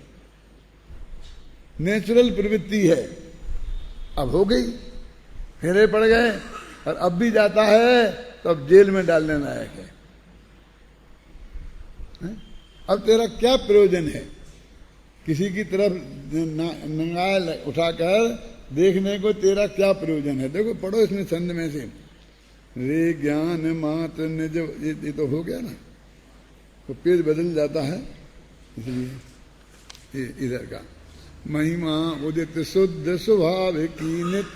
नेचुरल प्रवृत्ति है। अब हो गई, फेरे पड़ गए, और अब भी जाता है तो अब जेल में डालने लायक है। अब तेरा क्या प्रयोजन है किसी की तरफ नंगाल उठाकर देखने को? तेरा क्या प्रयोजन है? देखो पढ़ो इसमें छंद में से, रे ज्ञान मात्र निज, ये तो हो गया ना, तो पेज बदल जाता है। इसलिए इधर का महिमा उदित शुद्ध स्वभाव की नित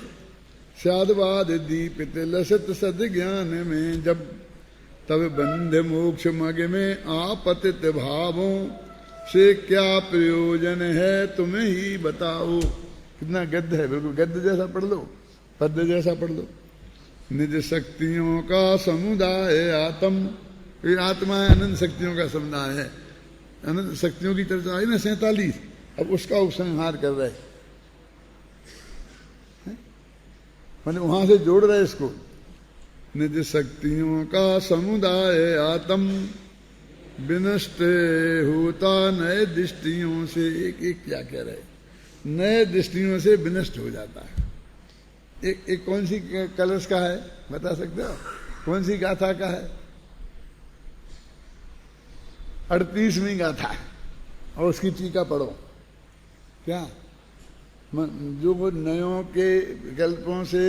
स्यादवाद दीपित लसत सद ज्ञान में जब तब बंध मोक्ष मग में आपतित भावों से क्या प्रयोजन है तुम्हें ही बताओ। कितना गद्य है, बिल्कुल गद्य जैसा पढ़ लो, पद्य जैसा पढ़ लो। निज शक्तियों का समुदाय आत्म, ये आत्मा है, अनंत शक्तियों का समुदाय है। अनंत शक्तियों की चर्चा आई ना 47, अब उसका उपसंहार कर रहे, मैंने वहां से जोड़ रहे इसको। निज शक्तियों का समुदाय आत्म विनष्ट होता नए दृष्टियों से। एक क्या कह रहे, नए दृष्टियों से विनष्ट हो जाता है। एक कौन सी कलश का है बता सकते हो, कौन सी गाथा का है? 38वीं गाथा है, और उसकी टीका पढ़ो। क्या जो वो नयों के विकल्पों से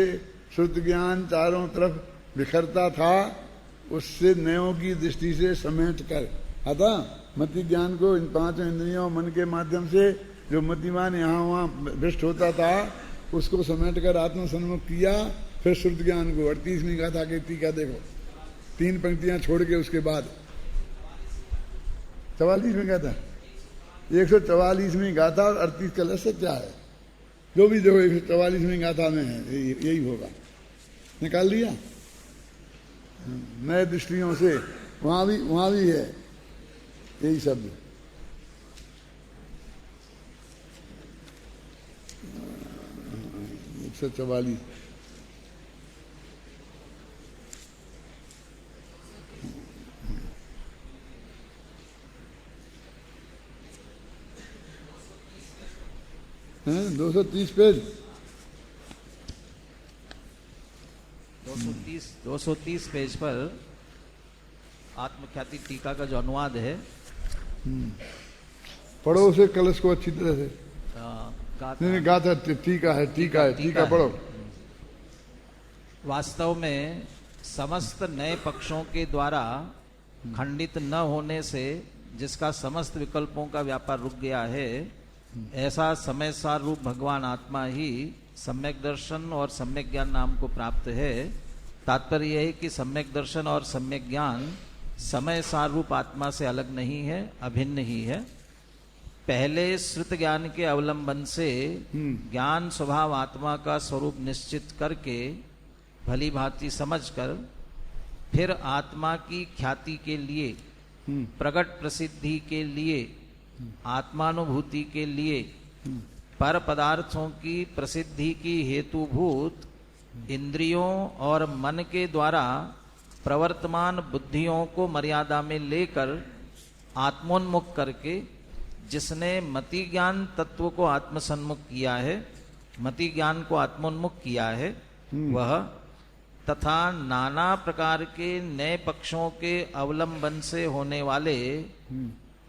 श्रुत ज्ञान चारों तरफ बिखरता था, उससे नयों की दृष्टि से समेट कर आता मति ज्ञान को इन 5 इंद्रियों मन के माध्यम से जो मतिमान यहाँ वहाँ भ्रष्ट होता था, उसको समेट कर आत्म सन्मुख किया। फिर श्रुत ज्ञान को 38वीं गाथा की टीका देखो, 3 पंक्तियां छोड़ के उसके बाद 44वीं गाथा, 144वीं गाथा और 38 कलश से क्या है, जो भी देखो 144वीं गाथा में है, यही होगा। निकाल लिया नए दृष्टियों से, वहां भी है यही शब्द। 144 230 पेज, 230 पेज पर आत्मख्याति टीका का जो अनुवाद है, पढ़ो उसे कलश को अच्छी तरह से। नहीं गाथा टीका है, टीका पढ़ो। वास्तव में समस्त नए पक्षों के द्वारा खंडित न होने से जिसका समस्त विकल्पों का व्यापार रुक गया है, ऐसा समय सार रूप भगवान आत्मा ही सम्यक दर्शन और सम्यक ज्ञान नाम को प्राप्त है। तात्पर्य यह है कि सम्यक दर्शन और सम्यक ज्ञान समय सार रूप आत्मा से अलग नहीं है, अभिन्न ही है। पहले श्रुत ज्ञान के अवलंबन से ज्ञान स्वभाव आत्मा का स्वरूप निश्चित करके भली भांति समझकर फिर आत्मा की ख्याति के लिए, प्रकट प्रसिद्धि के लिए, आत्मानुभूति के लिए, पर पदार्थों की प्रसिद्धि की हेतुभूत इंद्रियों और मन के द्वारा प्रवर्तमान बुद्धियों को मर्यादा में लेकर आत्मोन्मुख करके जिसने मति ज्ञान तत्व को आत्मसन्मुख किया है, मति ज्ञान को आत्मोन्मुख किया है, वह तथा नाना प्रकार के नए पक्षों के अवलंबन से होने वाले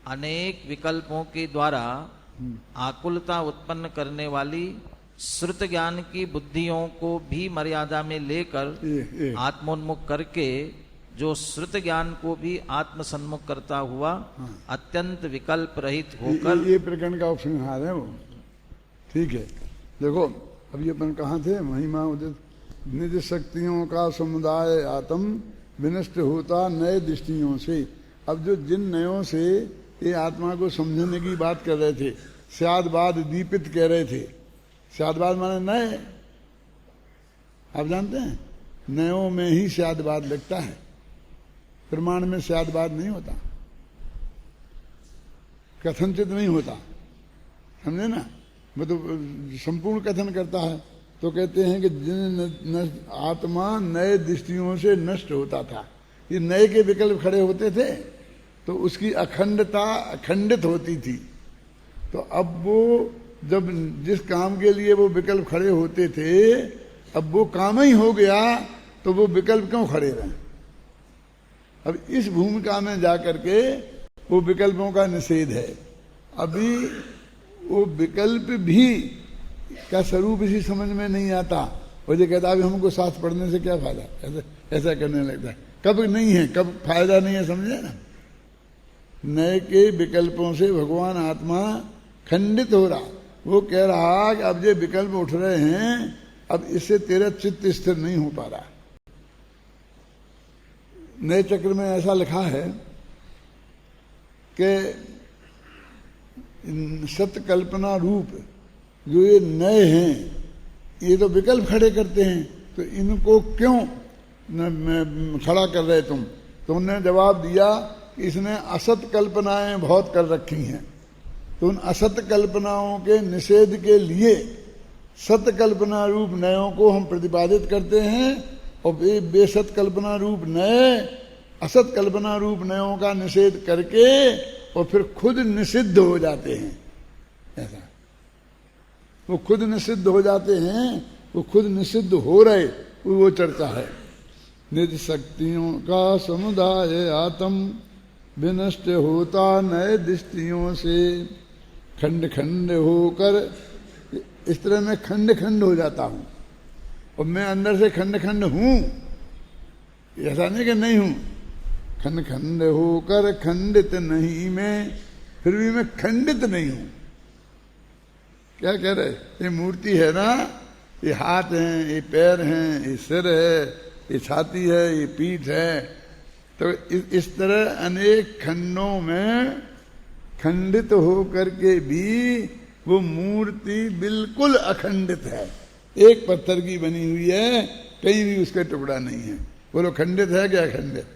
अनेक विकल्पों के द्वारा आकुलता उत्पन्न करने वाली श्रुत ज्ञान की बुद्धियों को भी मर्यादा में लेकर आत्मोन्मुख करके जो श्रुत ज्ञान को भी आत्मसन्मुख करता हुआ अत्यंत विकल्प रहित होकर, ये प्रकरण का उपसंहार है वो। ठीक है, देखो अभी अपन कहाँ थे, महिमा उदित निज शक्तियों का समुदाय आत्म विनष्ट होता नए दृष्टियों से। अब जो जिन नयों से ये आत्मा को समझने की बात कर रहे थे, स्यादवाद दीपित कह रहे थे। स्यादवाद माने नए, आप जानते हैं नयों में ही स्यादवाद लगता है, प्रमाण में स्यादवाद नहीं होता, कथनचित नहीं होता, समझे ना। वो तो संपूर्ण कथन करता है। तो कहते हैं कि जिन आत्मा नए दृष्टियों से नष्ट होता था, ये नए के विकल्प खड़े होते थे तो उसकी अखंडता अखंडित होती थी। तो अब वो जब जिस काम के लिए वो विकल्प खड़े होते थे, अब वो काम ही हो गया, तो वो विकल्प क्यों खड़े रहे। अब इस भूमिका में जाकर के वो विकल्पों का निषेध है। अभी वो विकल्प भी का स्वरूप इसी समझ में नहीं आता। वो जो कहता अभी हमको शास्त्र पढ़ने से क्या फायदा, ऐसा करने लगता है। कब नहीं है, कब फायदा नहीं है, समझे ना। नए के विकल्पों से भगवान आत्मा खंडित हो रहा। वो कह रहा कि अब ये विकल्प उठ रहे हैं, अब इससे तेरा चित्त स्थिर नहीं हो पा रहा। नए चक्र में ऐसा लिखा है कि सत्य कल्पना रूप जो ये नए हैं, ये तो विकल्प खड़े करते हैं, तो इनको क्यों खड़ा कर रहे तुम? तो उन्होंने जवाब दिया कि इसने असत कल्पनाएं बहुत कर रखी हैं, तो उन असत कल्पनाओं के निषेध के लिए सत्य कल्पना रूप नयों को हम प्रतिपादित करते हैं, और बेसत कल्पना रूप नए असत कल्पना रूप नयों का निषेध करके और फिर खुद निषिद्ध हो जाते हैं। ऐसा वो खुद निषिद्ध हो जाते हैं, वो खुद निषिद्ध हो रहे, वो चर्चा है। निज शक्तियों का समुदाय आत्म विनष्ट होता नए दृष्टियों से, खंड खंड होकर, इस तरह मैं खंड खंड हो जाता हूं, और मैं अंदर से खंड खंड हूं, ऐसा नहीं कि नहीं हूं। खंड खंड होकर खंडित नहीं मैं, फिर भी मैं खंडित नहीं हूं। क्या कह रहे? ये मूर्ति है ना, ये हाथ हैं, ये पैर हैं, ये सिर है, ये छाती है, ये पीठ है, तो इस तरह अनेक खंडों में खंडित हो करके भी वो मूर्ति बिल्कुल अखंडित है, एक पत्थर की बनी हुई है, कहीं भी उसका टुकड़ा नहीं है। बोलो खंडित है क्या अखंडित?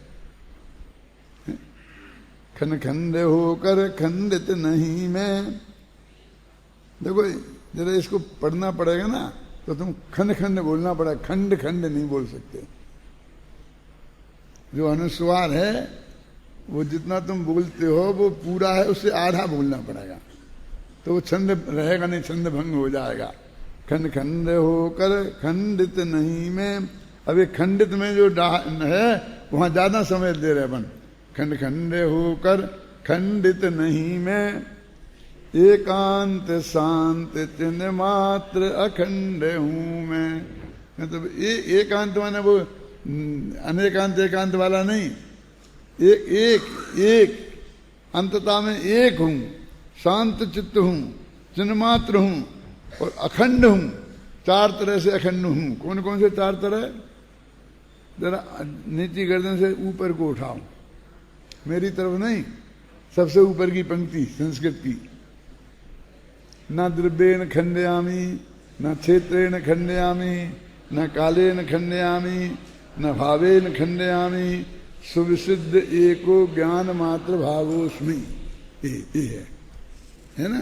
खंड खंड होकर खंडित नहीं मैं। देखो जरा इसको पढ़ना पड़ेगा ना, तो तुम खंड खंड बोलना पड़ेगा, खंड खंड नहीं बोल सकते। जो अनुस्वार है वो जितना तुम बोलते हो वो पूरा है, उससे आधा बोलना पड़ेगा, तो वो छंद रहेगा नहीं, छंद भंग हो जाएगा। खंड खंड होकर खंडित नहीं मैं। अब ये खंडित में जो है वहां ज्यादा समय दे रहे अपन। खंड खंड होकर खंडित नहीं मैं, एकांत शांत चिन्ह मात्र अखंड हूं मैं। मतलब ये एकांत माने वो अनेकांत एकांत वाला नहीं, एक अंतता में एक हूं, शांत चित्त हूं, चिन्ह मात्र हूं और अखंड हूं। चार तरह से अखंड हूं। कौन कौन से चार तरह? जरा नीची गर्दन से ऊपर को उठाओ, मेरी तरफ नहीं, सबसे ऊपर की पंक्ति संस्कृत की। न द्रव्येण खंडयामी, न क्षेत्रेण खंडयामी, न कालेन खंडयामी, न भावेन खंडयामी, सुविशुद्ध एको ज्ञान मात्र भावोस्मि। ये है ना।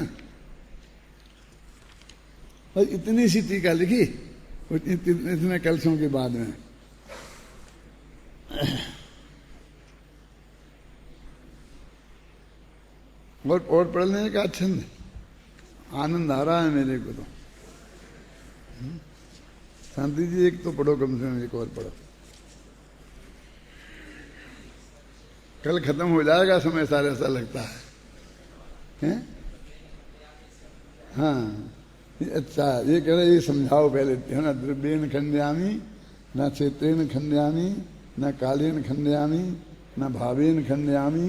और इतनी सी टीका लिखी इतने कलशों के बाद में। और पढ़ लेने का छंद आनंद आ रहा है मेरे को तो। शांति जी एक तो पढ़ो, कम से कम एक और पढ़ो, कल खत्म हो जाएगा समय सारे, ऐसा लगता है? हाँ अच्छा, ये कह रहे ये समझाओ पहले, है ना। द्रव्येन खंडयामी, न क्षेत्रेण खंडयामी, न कालेन खंडयामी, न भावेन खंडयामी,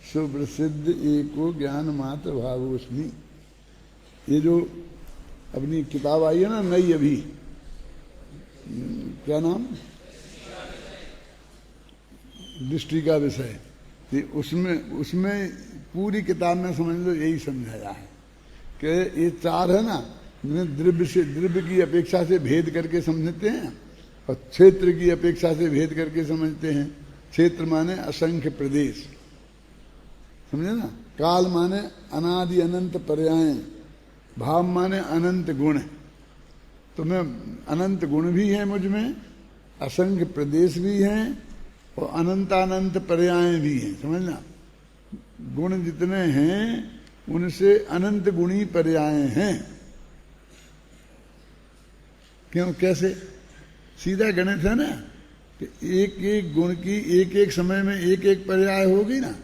सुप्रसिद्ध एको ज्ञान मात्र भावोस्मि। ये जो अपनी किताब आई है ना नई अभी, क्या नाम? दृष्टि का विषय। उसमें पूरी किताब में समझ लो यही समझाया है कि ये चार है ना, द्रव्य की अपेक्षा से भेद करके समझते हैं और क्षेत्र की अपेक्षा से भेद करके समझते हैं। क्षेत्र माने असंख्य प्रदेश, समझे ना। काल माने अनादि अनंत पर्याय, भाव माने अनंत गुण। तो मैं अनंत गुण भी है मुझ में, असंख्य प्रदेश भी हैं और अनंतानंत पर्याय भी हैं, समझना। गुण जितने हैं उनसे अनंत गुणी पर्याय हैं। क्यों? कैसे? सीधा गणित है ना कि एक एक गुण की एक एक समय में एक एक पर्याय होगी ना।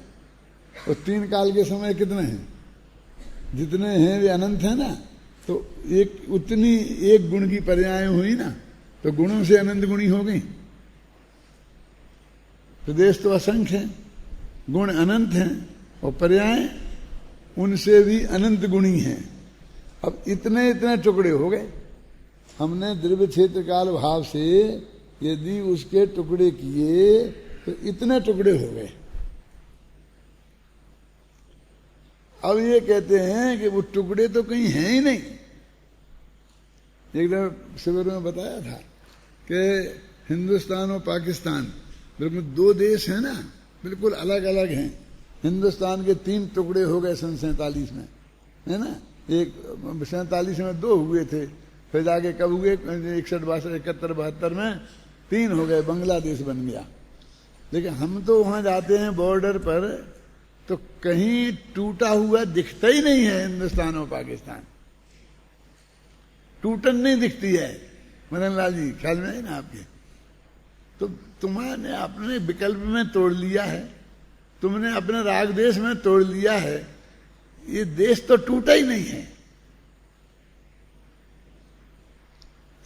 और तीन काल के समय कितने हैं? जितने हैं वे अनंत है ना। तो एक उतनी एक गुण की पर्याय हुई ना, तो गुणों से अनंत गुणी हो गई। प्रदेश तो असंख्य है, गुण अनंत हैं, और पर्याय उनसे भी अनंत गुणी हैं। अब इतने इतने टुकड़े हो गए। हमने द्रव्य क्षेत्र काल भाव से यदि उसके टुकड़े किए तो इतने टुकड़े हो गए। अब ये कहते हैं कि वो टुकड़े तो कहीं हैं ही नहीं। एक दिन शिविर में बताया था कि हिंदुस्तान और पाकिस्तान बिल्कुल दो देश हैं ना, बिल्कुल अलग अलग हैं। हिंदुस्तान के 3 टुकड़े हो गए सन 47 में, है ना। एक 47 में 2 हुए थे, फिर जाके कब हुए 61, 62, 71, 72 में 3 हो गए, बांग्लादेश बन गया। लेकिन हम तो वहां जाते हैं बॉर्डर पर तो कहीं टूटा हुआ दिखता ही नहीं है। हिंदुस्तान और पाकिस्तान टूटन नहीं दिखती है। मदन लाल जी ख्याल में है ना आपके? तो तुम्हारे अपने विकल्प में तोड़ लिया है, तुमने अपने राग देश में तोड़ लिया है। ये देश तो टूटा ही नहीं है।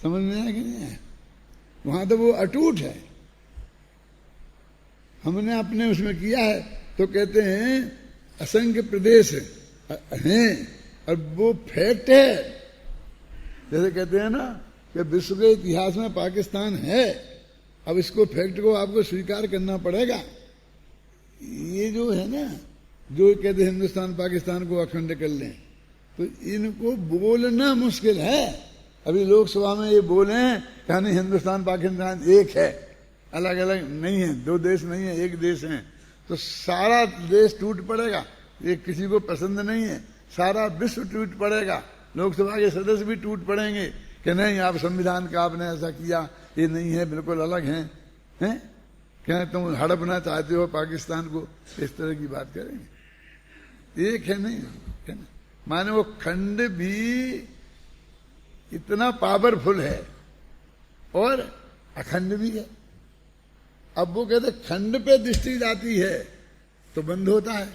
समझ में आया कि नहीं है? वहां तो वो अटूट है। हमने अपने उसमें किया है तो कहते हैं असंख्य प्रदेश हैं और वो फैक्ट है। जैसे कहते हैं ना कि विश्व के इतिहास में पाकिस्तान है, अब इसको फैक्ट को आपको स्वीकार करना पड़ेगा। ये जो है ना, जो कहते हैं हिंदुस्तान पाकिस्तान को अखंड कर लें, तो इनको बोलना मुश्किल है। अभी लोकसभा में ये बोले कहानी हिंदुस्तान पाकिस्तान एक है, अलग अलग नहीं है, 2 देश नहीं है, एक देश है, तो सारा देश टूट पड़ेगा। ये किसी को पसंद नहीं है, सारा विश्व टूट पड़ेगा। लोकसभा के सदस्य भी टूट पड़ेंगे कि नहीं, आप संविधान का आपने ऐसा किया, ये नहीं है, बिल्कुल अलग हैं। क्या तुम हड़पना चाहते हो पाकिस्तान को? इस तरह की बात करेंगे। एक है नहीं, है ना। माने वो खंड भी इतना पावरफुल है और अखंड भी है। अब वो कहते खंड पे दृष्टि जाती है तो बंद होता है,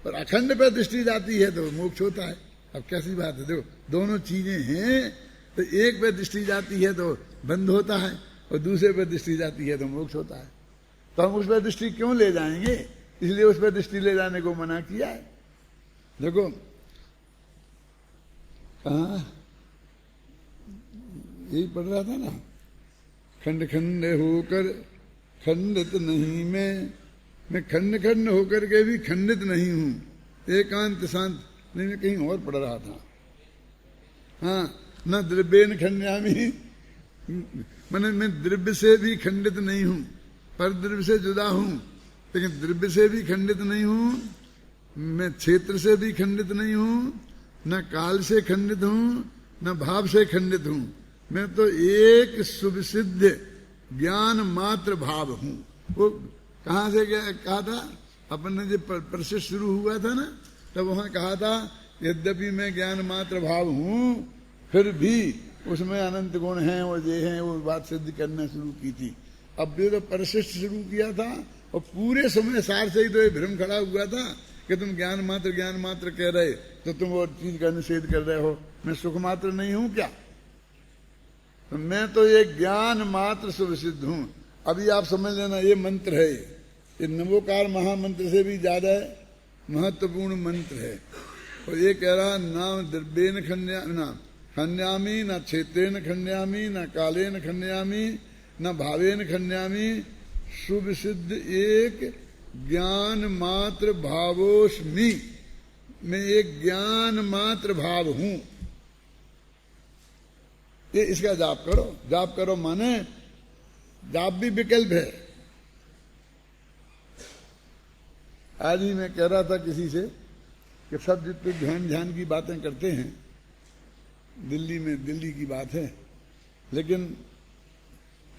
और अखंड पे दृष्टि जाती है तो मोक्ष होता है। अब कैसी बात है? देखो, दोनों चीजें हैं, तो एक पे दृष्टि जाती है तो बंद होता है और दूसरे पे दृष्टि जाती है तो मोक्ष होता है। तो हम उस पर दृष्टि क्यों ले जाएंगे? इसलिए उस पर दृष्टि ले जाने को मना किया है। देखो कहा यही पढ़ रहा था ना, खंड खंड होकर खंडित नहीं मैं खंड खंड होकर के भी खंडित नहीं हूं, एकांत शांत नहीं। मैं कहीं और पढ़ रहा था। हाँ, न द्रव्येन खंड्यामी, मैं द्रव्य से भी खंडित नहीं हूं, पर द्रव्य से जुदा हूं, लेकिन द्रव्य से भी खंडित नहीं हूं, मैं क्षेत्र से भी खंडित नहीं हूं, न काल से खंडित हूं, न भाव से खंडित हूं। मैं तो एक सुविसिद्ध ज्ञान मात्र भाव हूं। वो कहां से कहा था? अपन ने जब प्रशिष्ट शुरू हुआ था ना, तब वहां कहा था यद्यपि मैं ज्ञान मात्र भाव हूं, फिर भी उसमें अनंत गुण हैं और ये हैं, वो बात सिद्ध करना शुरू की थी। अब भी तो प्रशिष्ट शुरू किया था और पूरे समय सार से ही तो ये भ्रम खड़ा हुआ था कि तुम ज्ञान मात्र कह रहे, तो तुम और चीज का निषेध कर रहे हो। मैं सुख मात्र नहीं हूं क्या? तो मैं तो ये ज्ञान मात्र सुविसिद्ध हूं। अभी आप समझ लेना, ये मंत्र है, ये नमोकार महामंत्र से भी ज्यादा महत्वपूर्ण मंत्र है। और ये कह रहा, न द्रव्येन खंड्यामी, न क्षेत्रेन खंड्यामी, न कालेन खंड्यामी, न भावेन खंड्यामी, सुविसिद्ध एक ज्ञान मात्र भावोस्मि। मैं एक ज्ञान मात्र भाव हूं। ये इसका जाप करो। जाप करो माने जाप भी विकल्प है। आज ही मैं कह रहा था किसी से कि सब जितने ध्यान की बातें करते हैं, दिल्ली की बात है, लेकिन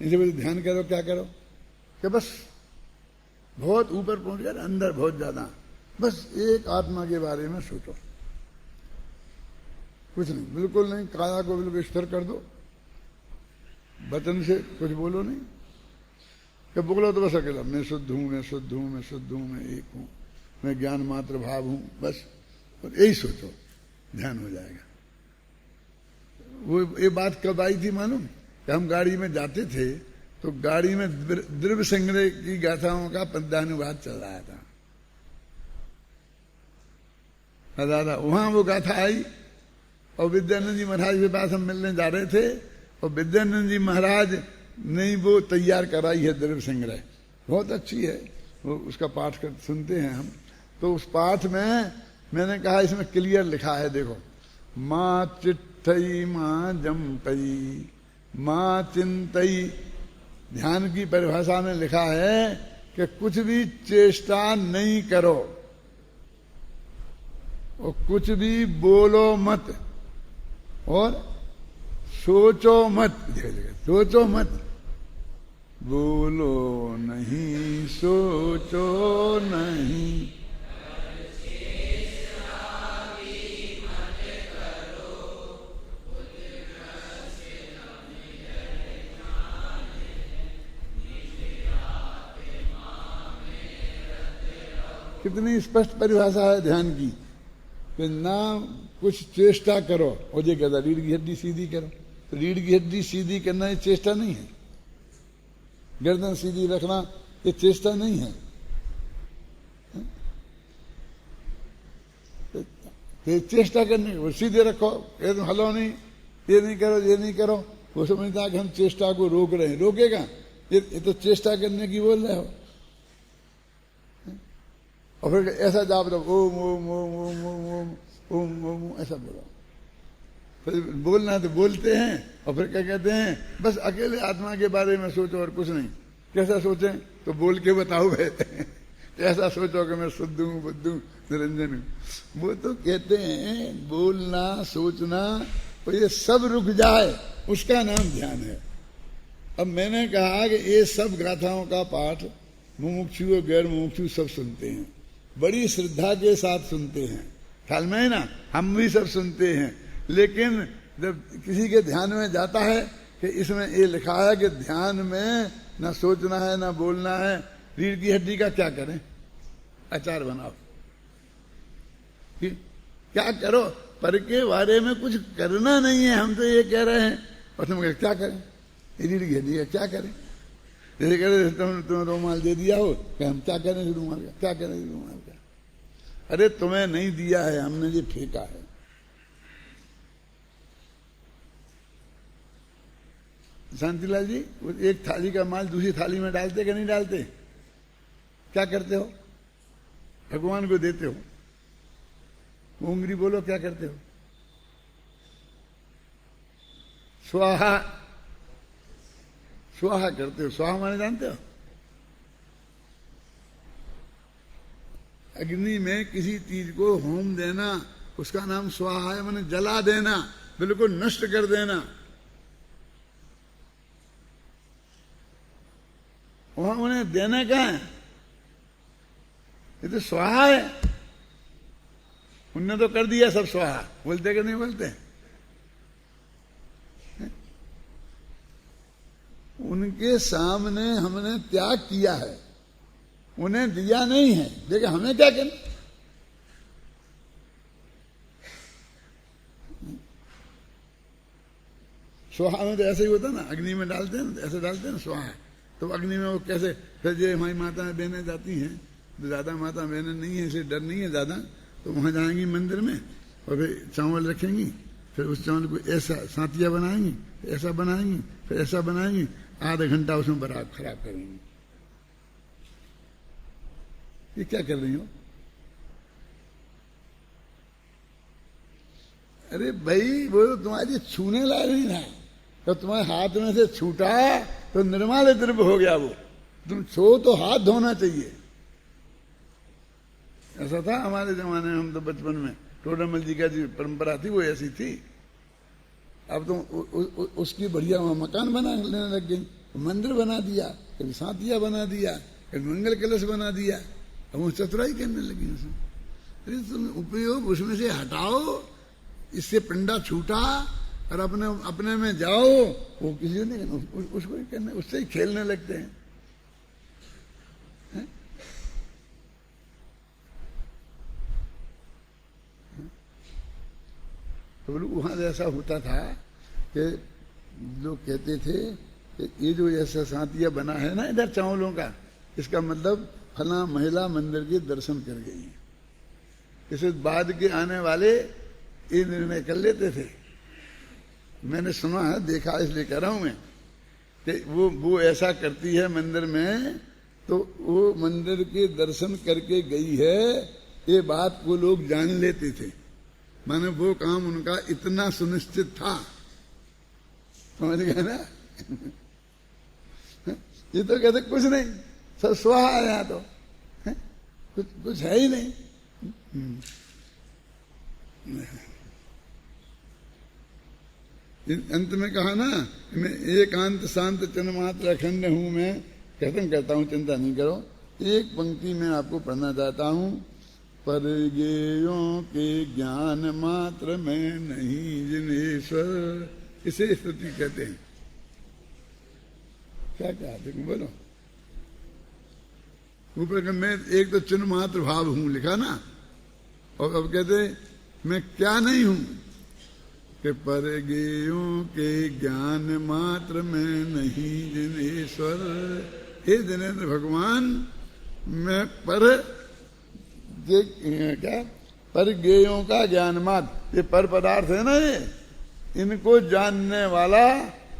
इनसे बोले ध्यान करो, क्या करो? कि बस बहुत ऊपर पहुंच गया, अंदर बहुत ज्यादा, बस एक आत्मा के बारे में सोचो, कुछ नहीं, बिल्कुल नहीं। काया को बिल्कुल स्थिर कर दो, वचन से कुछ बोलो नहीं। कि बोलो तो बस अकेला मैं शुद्ध हूं, मैं शुद्ध हूं, मैं शुद्ध हूं, मैं एक हूं, मैं ज्ञान मात्र भाव हूं, बस। और यही सोचो, ध्यान हो जाएगा। वो ये बात कब आई थी मालूम? कि हम गाड़ी में जाते थे तो गाड़ी में द्रव्य संग्रह की गाथाओं का पद्यानुवाद चल रहा था। दादा वहां वो गाथा आई और विद्यानंद जी महाराज के पास हम मिलने जा रहे थे और विद्यानंद जी महाराज ने वो तैयार कराई है द्रव्य संग्रह, बहुत अच्छी है वो, उसका पाठ कर सुनते हैं हम। तो उस पाठ में मैंने कहा इसमें क्लियर लिखा है, देखो, माँ चिट्ठई माँ जमपई माँ चिंतई, ध्यान की परिभाषा में लिखा है कि कुछ भी चेष्टा नहीं करो और कुछ भी बोलो मत और सोचो मत, सोचो मत, बोलो नहीं सोचो नहीं, कितनी स्पष्ट परिभाषा है ध्यान की कि ना कुछ चेष्टा करो। और ये कहता रीढ़ की हड्डी सीधी करो, तो रीढ़ की हड्डी सीधी करना ये चेष्टा नहीं है, गर्दन सीधी रखना ये चेष्टा नहीं है, ये चेष्टा करने वो सीधे रखो, एकदम हलो नहीं, ये नहीं करो ये नहीं करो। वो समझता है कि हम चेष्टा को रोक रहे हैं, रोकेगा? ये तो चेष्टा करने की बोल रहे हो। और फिर ऐसा जाप रहो, ओम ओम ओम ओम ओम ओम ओम ओम, ऐसा बोलो। फिर बोलना तो बोलते हैं और फिर क्या कहते हैं, बस अकेले आत्मा के बारे में सोचो और कुछ नहीं। कैसा सोचें? तो बोल के बताओ भाई ऐसा सोचो कि मैं शुद्ध हूँ, बुद्ध हूँ, निरंजन हूँ। वो तो कहते हैं बोलना सोचना और ये सब रुक जाए, उसका नाम ध्यान है। अब मैंने कहा कि ये सब गाथाओं का पाठ मुमुक्षु और गैर मुमुक्षु सब सुनते हैं, बड़ी श्रद्धा के साथ सुनते हैं, ख्याल में है ना, हम भी सब सुनते हैं। लेकिन जब किसी के ध्यान में जाता है कि इसमें ये लिखा है कि ध्यान में ना सोचना है ना बोलना है, रीढ़ की हड्डी का क्या करें? अचार बनाओ, क्या करो? पर के बारे में कुछ करना नहीं है, हम तो ये कह रहे हैं। और तुम क्या करें? रीढ़ की हड्डी का क्या करें? जैसे कह रहे तुम्हें रुमाल दे दिया हो कि हम क्या करें रुमाल का, क्या करें रुमाल का? अरे तुम्हें नहीं दिया है, हमने ये फेंका है। शांतिलाल जी, एक थाली का माल दूसरी थाली में डालते कि नहीं डालते? क्या करते हो? भगवान को देते हो। उंगली बोलो, क्या करते हो? स्वाहा, स्वाहा करते हो। स्वाहा माने जानते हो? अग्नि में किसी चीज को होम देना, उसका नाम स्वाहा है, माने जला देना, बिल्कुल नष्ट कर देना। वहां उन्हें देना क्या है? ये तो स्वाहा है, उनने तो कर दिया सब स्वाहा। बोलते कि नहीं बोलते? उनके सामने हमने त्याग किया है, उन्हें दिया नहीं है। देखिए हमें क्या करना? स्वाहा में तो ऐसे ही होता ना, अग्नि में डालते हैं ना, ऐसे डालते हैं ना स्वाहा। तो अग्नि में वो कैसे, फिर जो हमारी माताएं बहनें जाती हैं, तो ज्यादा माता बहनें नहीं है, इसे डर नहीं है ज्यादा, तो वहां जाएंगी मंदिर में और फिर चावल रखेंगी, फिर उस चावल को ऐसा सातिया बनाएंगी, ऐसा बनाएंगी, फिर ऐसा बनाएंगी, आधा घंटा उसमें बराबर खराब करेंगी। ये क्या कर रही हो? अरे भाई वो तो तुम्हारी छूने लायक नहीं था, तो तुम्हारे हाथ में से छूटा तो निर्माल द्रव्य हो गया वो। तुम छो तो हाथ धोना चाहिए। ऐसा था हमारे जमाने में, हम तो बचपन में टोडरमल जी का जो परंपरा थी वो ऐसी थी। अब तो उसकी बढ़िया वहां मकान बना लेने लग गई, मंदिर बना दिया, कभी सातिया बना दिया, कभी मंगल कलश बना दिया, अब वो चतुराई करने लगी उसमें। अरे तुम उपयोग उसमें से हटाओ, इससे पिंडा छूटा और अपने में जाओ, वो किसी को नहीं, उसको ही करने, उससे ही खेलने लगते हैं। तो वहां ऐसा होता था कि लोग कहते थे कि ये जो ऐसा सातिया बना है ना इधर चावलों का, इसका मतलब फला महिला मंदिर के दर्शन कर गई है, इसे बाद के आने वाले ये निर्णय कर लेते थे। मैंने सुना है, देखा, इसलिए कह रहा हूं मैं कि वो ऐसा करती है मंदिर में, तो वो मंदिर के दर्शन करके गई है, ये बात वो लोग जान लेते थे। माने वो काम उनका इतना सुनिश्चित था, समझ गए ना। ये तो कहते कुछ नहीं, सब स्वाहा है यहाँ तो, कुछ है ही नहीं। अंत में कहा ना, मैं एकांत शांत चिन्मात्र अखंड हूं, मैं खत्म करता हूं, चिंता नहीं करो। एक पंक्ति में आपको पढ़ना चाहता हूं। पर गेयों के ज्ञान मात्र में नहीं जिनेश्वर, इसे स्तुति कहते हैं। क्या कहते हैं बोलो। ऊपर मैं एक तो चिन्ह मात्र भाव हूं लिखा ना, और अब कहते मैं क्या नहीं हूं कि पर गेयों के ज्ञान मात्र में नहीं जिनेश्वर। हे जिनेन्द्र भगवान, मैं पर क्या पर गेयों का ज्ञान मात्र, ये पर पदार्थ है ना, ये इनको जानने वाला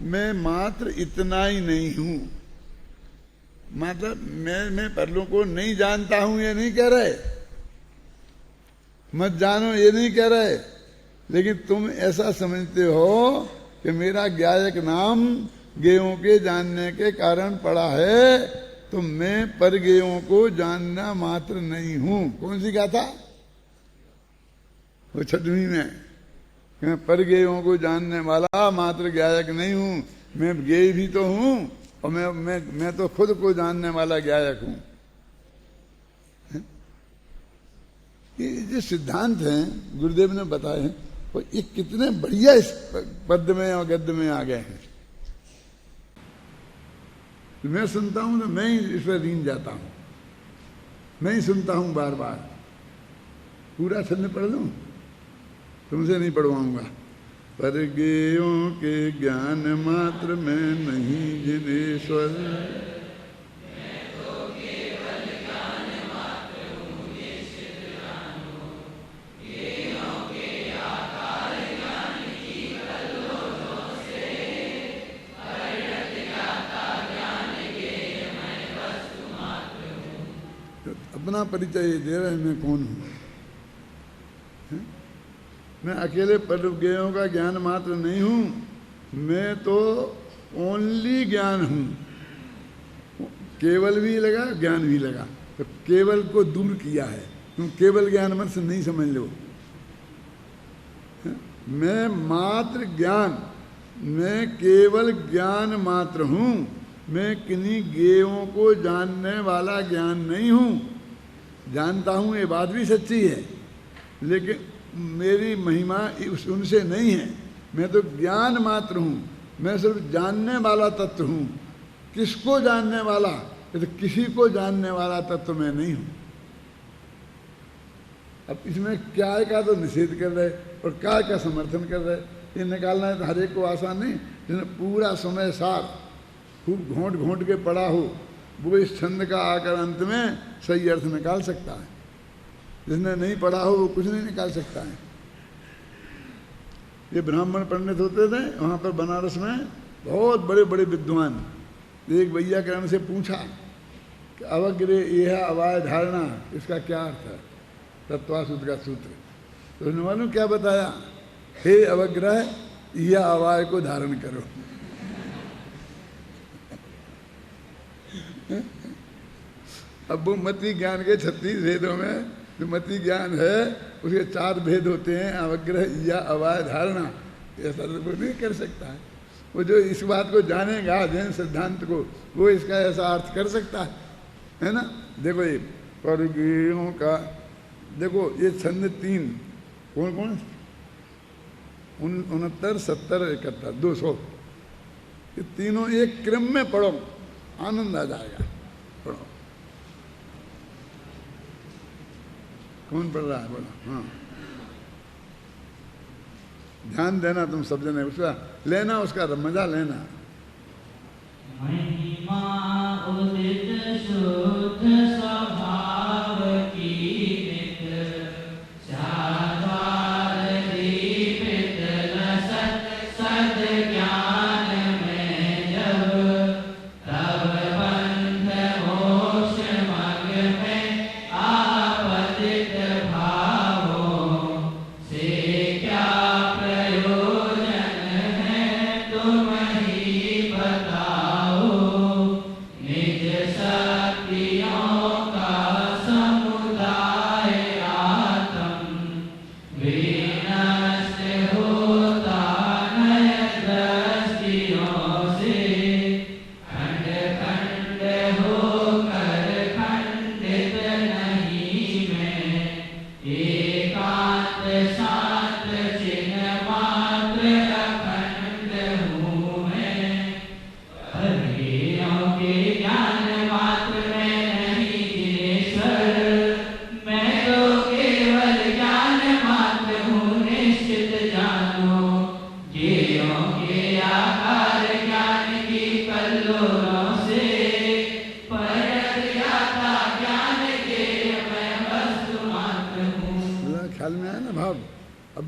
मैं मात्र इतना ही नहीं हूं। मतलब मैं परलों को नहीं जानता हूं ये नहीं कह रहे, मत जानो ये नहीं कह रहे, लेकिन तुम ऐसा समझते हो कि मेरा ज्ञायक नाम गेयों के जानने के कारण पड़ा है, तो मैं पर गेयों को जानना मात्र नहीं हूं। कौन सी गाथा? वो छठवीं में, मैं पर गेयों को जानने वाला मात्र ज्ञायक नहीं हूं, मैं गेय भी तो हूं, और मैं तो खुद को जानने वाला ज्ञायक हूं। ये जो सिद्धांत हैं गुरुदेव ने बताए हैं, वो ये कितने बढ़िया इस पद्य में और गद्य में आ गए हैं। तो मैं सुनता हूं तो मैं ही इस पर रीन जाता हूं, मैं ही सुनता हूं बार बार। पूरा छंद पढ़ लूं, तुमसे नहीं पढ़वाऊंगा। पर गेयों के ज्ञान मात्र में नहीं जिनेश्वर, अपना परिचय दे रहे मैं कौन हूं। मैं अकेले पर गेयों का ज्ञान मात्र नहीं हूं, मैं तो ओनली ज्ञान हूं। केवल भी लगा, ज्ञान भी लगा, तो केवल को दूर किया है। तुम केवल ज्ञान मत से नहीं समझ लो। मैं मात्र ज्ञान, मैं केवल ज्ञान मात्र हूं, मैं किन्हीं गेयों को जानने वाला ज्ञान नहीं हूं। जानता हूं ये बात भी सच्ची है, लेकिन मेरी महिमा उनसे नहीं है। मैं तो ज्ञान मात्र हूं, मैं सिर्फ जानने वाला तत्व हूं। किसको जानने वाला? तो किसी को जानने वाला तत्व मैं नहीं हूं। अब इसमें क्या का तो निषेध कर रहे और क्या का समर्थन कर रहे, ये निकालना है तो हर एक को आसान नहीं। जिन्हें पूरा समय सार खूब घोंट घोंट के पढ़ा हो, वो इस छंद का आकर अंत में सही अर्थ निकाल सकता है। जिसने नहीं पढ़ा हो वो कुछ नहीं निकाल सकता है। ये ब्राह्मण पंडित होते थे वहां पर बनारस में, बहुत बड़े बड़े विद्वान। एक भैया किरण से पूछा कि अवग्रे यह अवाय धारणा, इसका क्या अर्थ है? तत्वासूत्र का सूत्र। तो उन्होंने मालूम क्या बताया? हे अवग्रह, यह अवाय को धारण करो। अब वो मति ज्ञान के 36 भेदों में जो मति ज्ञान है उसके 4 भेद होते हैं, अवग्रह या अवाय धारणा। ऐसा तो नहीं कर सकता है। वो जो इस बात को जानेगा जैन सिद्धांत को, वो इसका ऐसा अर्थ कर सकता है ना। देखो ये परगियों का, देखो ये छंद 3 कौन कौन? 69, 70, 71, 200। ये तीनों एक क्रम में पढ़ो, आनंद आ जाएगा। पढ़ो। कौन पढ़ रहा है? बोलो। हाँ, ध्यान देना तुम सब जने, उसका लेना, उसका मजा लेना। महिमा उदित शुद्ध स्वभाव की नित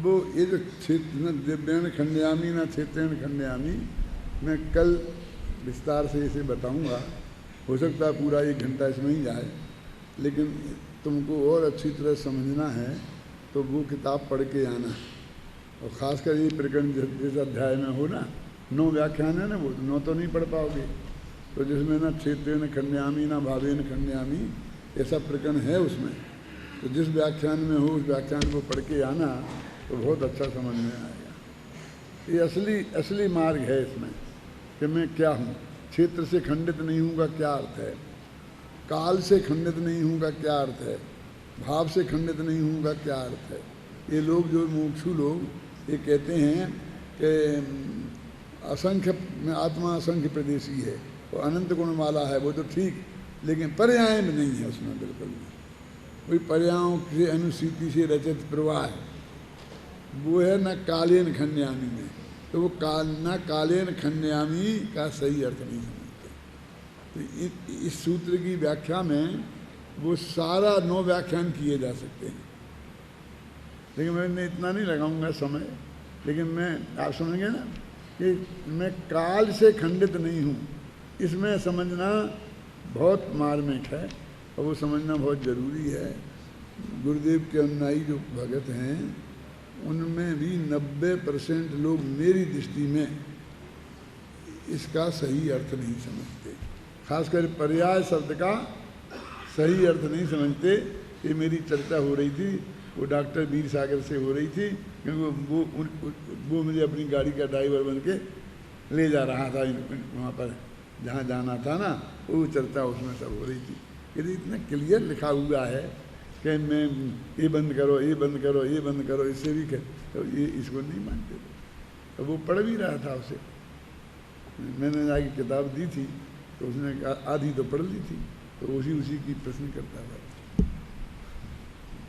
वो ये जो न दिव्यन खंडयामी न क्षेत्रेण खंडयामी, मैं कल विस्तार से इसे बताऊंगा। हो सकता है पूरा 1 घंटा इसमें ही जाए, लेकिन तुमको और अच्छी तरह समझना है तो वो किताब पढ़ के आना। और ख़ासकर ये प्रकरण जिस अध्याय में हो ना, 9 व्याख्यान है ना, वो 9 तो नहीं पढ़ पाओगे। तो जिसमें ना क्षेत्रेण खंडयामी ना भावेन खंडयामी ऐसा प्रकरण है उसमें, तो जिस व्याख्यान में हो उस व्याख्यान को पढ़ के आना तो बहुत अच्छा समझ में आएगा। ये असली मार्ग है इसमें कि मैं क्या हूँ। क्षेत्र से खंडित नहीं हूँ का क्या अर्थ है, काल से खंडित नहीं हूँ का क्या अर्थ है, भाव से खंडित नहीं हूँ का क्या अर्थ है। ये लोग जो मुमुक्षु लोग ये कहते हैं कि असंख्य में आत्मा असंख्य प्रदेशी है और अनंत गुण वाला है, वो तो ठीक, लेकिन पर्याय में नहीं है उसमें बिल्कुल भी। वही पर्यायों के अनुसूची से रचित प्रवाह है, वो है न कालेन खंडयामी में। तो वो न कालेन खंडयामी का सही अर्थ नहीं समझते। तो इस सूत्र की व्याख्या में वो सारा 9 व्याख्यान किए जा सकते हैं, लेकिन मैं इतना नहीं लगाऊंगा समय। लेकिन मैं, आप समझेंगे ना कि मैं काल से खंडित नहीं हूँ, इसमें समझना बहुत मार्मिक है और वो समझना बहुत ज़रूरी है। गुरुदेव के अनुयायी जो भगत हैं उनमें भी 90% लोग मेरी दृष्टि में इसका सही अर्थ नहीं समझते, खासकर पर्याय शब्द का सही अर्थ नहीं समझते। ये मेरी चर्चा हो रही थी, वो डॉक्टर वीर सागर से हो रही थी, क्योंकि वो मुझे अपनी गाड़ी का ड्राइवर बन के ले जा रहा था वहाँ पर जहाँ जाना था ना, वो चर्चा उसमें सब हो रही थी। यदि इतना क्लियर लिखा हुआ है कि मैं ये बंद करो, ये बंद करो, ये बंद करो, इससे भी कर, तो ये इसको नहीं मानते थे। तो वो पढ़ भी रहा था उसे, मैंने जाके किताब दी थी तो उसने आधी तो पढ़ ली थी, तो उसी की प्रश्न करता था।